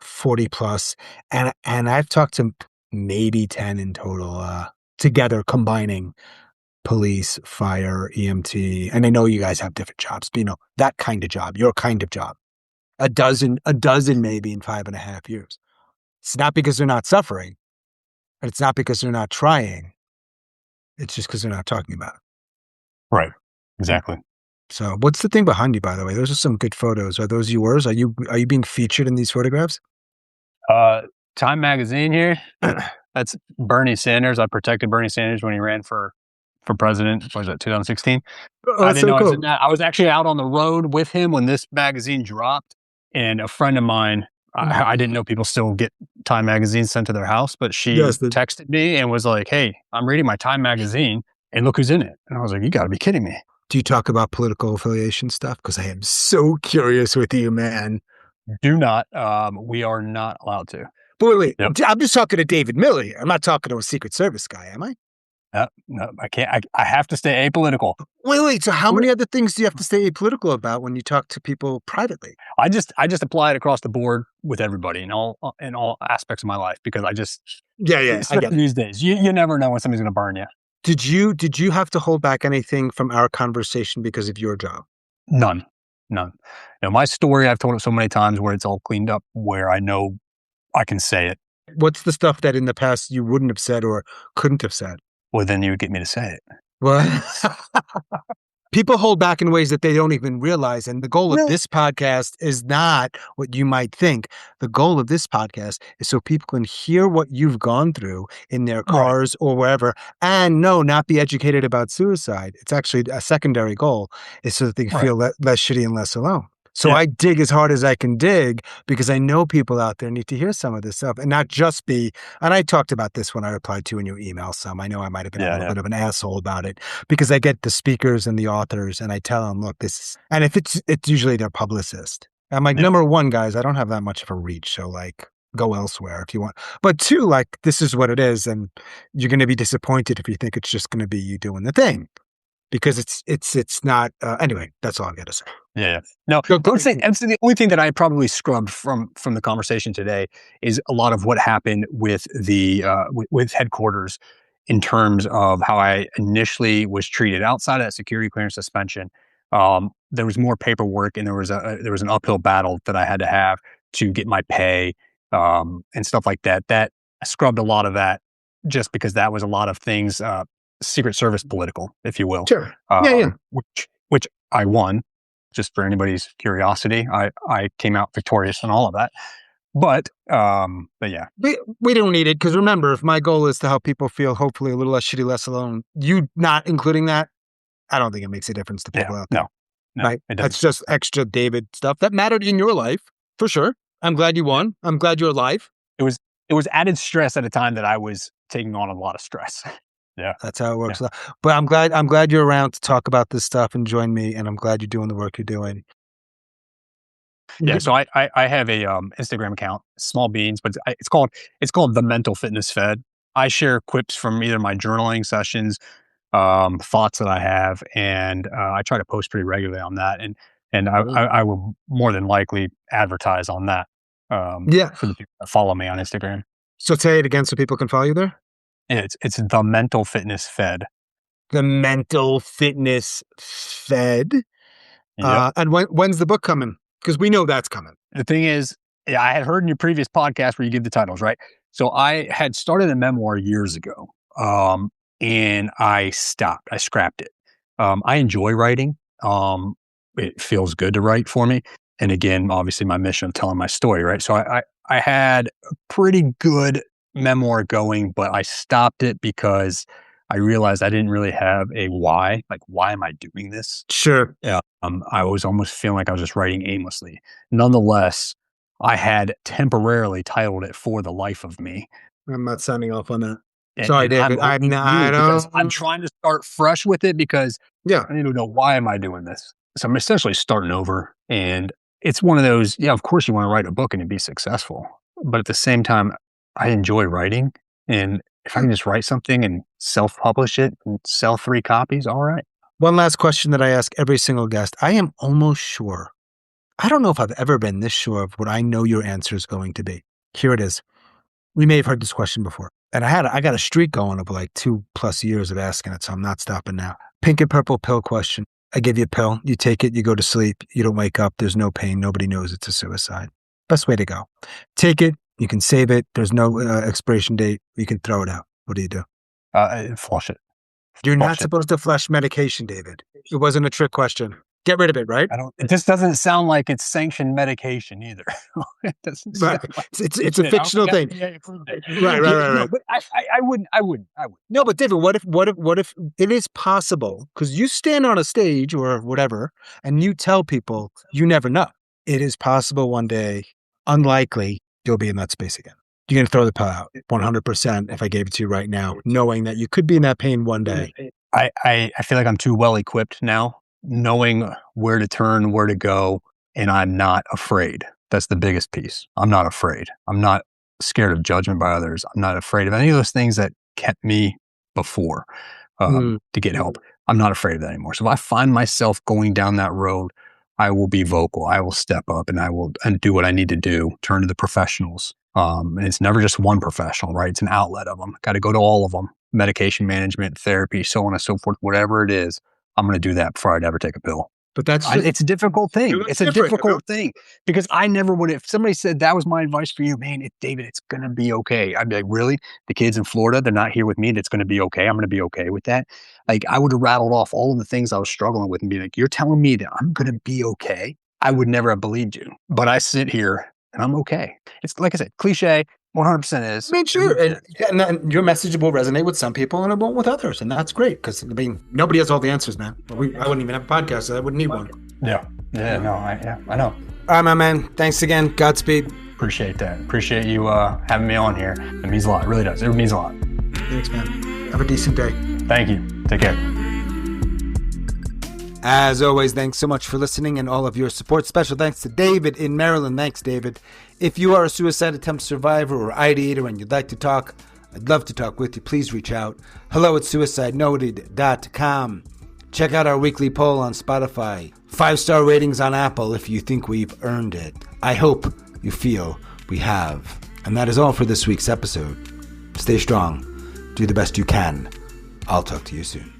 40 plus. And I've talked to maybe 10 in total together, combining police, fire, EMT. And I know you guys have different jobs, but that kind of job, your kind of job. A dozen maybe in 5.5 years. It's not because they're not suffering, and it's not because they're not trying. It's just because they're not talking about it. Right. Exactly. So what's the thing behind you, by the way? Those are some good photos. Are those yours? Are you being featured in these photographs? Time magazine here. That's Bernie Sanders. I protected Bernie Sanders when he ran for president. What was that, 2016? Oh, I didn't know cool. I was in that. I was actually out on the road with him when this magazine dropped, and a friend of mine, I didn't know people still get Time magazine sent to their house, but she texted me and was like, "Hey, I'm reading my Time magazine, and look who's in it." And I was like, "You got to be kidding me." Do you talk about political affiliation stuff? Because I am so curious with you, man. Do not. We are not allowed to. But wait. Yep. I'm just talking to David Miller here. I'm not talking to a Secret Service guy, am I? No, I can't. I have to stay apolitical. Wait. So how many other things do you have to stay apolitical about when you talk to people privately? I just apply it across the board with everybody in all aspects of my life because I just I get these days. You never know when somebody's going to burn you. Did you have to hold back anything from our conversation because of your job? None. My story, I've told it so many times where it's all cleaned up, where I know I can say it. What's the stuff that in the past you wouldn't have said or couldn't have said? Well, then you would get me to say it. What? people hold back in ways that they don't even realize. And the goal of this podcast is not what you might think. The goal of this podcast is so people can hear what you've gone through in their cars or wherever, and not be educated about suicide. It's actually a secondary goal, is so that they feel less shitty and less alone. So I dig as hard as I can dig because I know people out there need to hear some of this stuff and not just be, and I talked about this when I replied to in your email some. I know I might have been a little bit of an asshole about it because I get the speakers and the authors and I tell them, look, and if it's usually their publicist. I'm like, number one, guys, I don't have that much of a reach. So like, go elsewhere if you want. But two, like, this is what it is. And you're going to be disappointed if you think it's just going to be you doing the thing. Because it's not, anyway, that's all I got to say. Yeah. No, I would say the only thing that I probably scrubbed from the conversation today is a lot of what happened with the with headquarters in terms of how I initially was treated outside of that security clearance suspension. There was more paperwork and there was an uphill battle that I had to have to get my pay and stuff like that. That I scrubbed a lot of that just because that was a lot of things. Secret Service political, if you will. Sure. Which I won, just for anybody's curiosity. I came out victorious in all of that. But yeah. We don't need it because remember, if my goal is to help people feel hopefully a little less shitty, less alone, you not including that, I don't think it makes a difference to people out there. No, right? That's just extra David stuff that mattered in your life, for sure. I'm glad you won. I'm glad you're alive. It was added stress at a time that I was taking on a lot of stress. Yeah, that's how it works. Yeah. But I'm glad you're around to talk about this stuff and join me. And I'm glad you're doing the work you're doing. Yeah. So I have a Instagram account, Small Beans, but it's called The Mental Fitness Fed. I share quips from either my journaling sessions, thoughts that I have, and I try to post pretty regularly on that. And I will more than likely advertise on that. For the people that follow me on Instagram. So say it again so people can follow you there. It's The Mental Fitness Fed. The Mental Fitness Fed. Yep. And when's the book coming? Because we know that's coming. The thing is, I had heard in your previous podcast where you give the titles, right? So I had started a memoir years ago, and I stopped. I scrapped it. I enjoy writing. It feels good to write for me. And again, obviously my mission of telling my story, right? So I had a pretty good memoir going, but I stopped it because I realized I didn't really have a why. Like, why am I doing this? Sure. Yeah. I was almost feeling like I was just writing aimlessly. Nonetheless, I had temporarily titled it For the Life of Me. I'm not signing off on that. And, sorry, David. I'm trying to start fresh with it because I need to know, why am I doing this? So I'm essentially starting over. And it's one of those, of course you want to write a book and be successful. But at the same time, I enjoy writing, and if I can just write something and self-publish it and sell 3 copies, all right. One last question that I ask every single guest. I am almost sure. I don't know if I've ever been this sure of what I know your answer is going to be. Here it is. We may have heard this question before, and I got a streak going of like 2+ years of asking it, so I'm not stopping now. Pink and purple pill question. I give you a pill, you take it, you go to sleep, you don't wake up, there's no pain, nobody knows it's a suicide. Best way to go. Take it. You can save it. There's no expiration date. You can throw it out. What do you do? Flush it. You're not supposed to flush medication, David. It wasn't a trick question. Get rid of it, right? It just doesn't sound like it's sanctioned medication either. It doesn't. Right. It's a fictional thing. Right. No, but I wouldn't. No, but David, what if it is possible? Because you stand on a stage or whatever, and you tell people you never know. It is possible one day, unlikely, you'll be in that space again. You're going to throw the pill out 100% if I gave it to you right now, knowing that you could be in that pain one day. I feel like I'm too well equipped now, knowing where to turn, where to go, and I'm not afraid. That's the biggest piece. I'm not afraid. I'm not scared of judgment by others. I'm not afraid of any of those things that kept me before to get help. I'm not afraid of that anymore. So if I find myself going down that road, I will be vocal. I will step up and I will do what I need to do, turn to the professionals. And it's never just one professional, right? It's an outlet of them. Got to go to all of them. Medication management, therapy, so on and so forth, whatever it is. I'm going to do that before I'd ever take a pill. But that's just, it's a difficult thing. It's It's a different, difficult thing because I never would. If somebody said that was my advice for you, man, David, it's going to be okay. I'd be like, really? The kids in Florida, they're not here with me. That's going to be okay. I'm going to be okay with that. Like I would have rattled off all of the things I was struggling with and be like, you're telling me that I'm going to be okay? I would never have believed you. But I sit here and I'm okay. It's like I said, cliche. 100% is. I mean, sure. And your message will resonate with some people and it won't with others. And that's great because, I mean, nobody has all the answers, man. I wouldn't even have a podcast, so I wouldn't need one. Yeah. I know. All right, my man. Thanks again. Godspeed. Appreciate that. Appreciate you having me on here. It means a lot. It really does. It means a lot. Thanks, man. Have a decent day. Thank you. Take care. As always, thanks so much for listening and all of your support. Special thanks to David in Maryland. Thanks, David. If you are a suicide attempt survivor or ideator and you'd like to talk, I'd love to talk with you. Please reach out. hello@suicidenoted.com. Check out our weekly poll on Spotify. 5-star ratings on Apple if you think we've earned it. I hope you feel we have. And that is all for this week's episode. Stay strong. Do the best you can. I'll talk to you soon.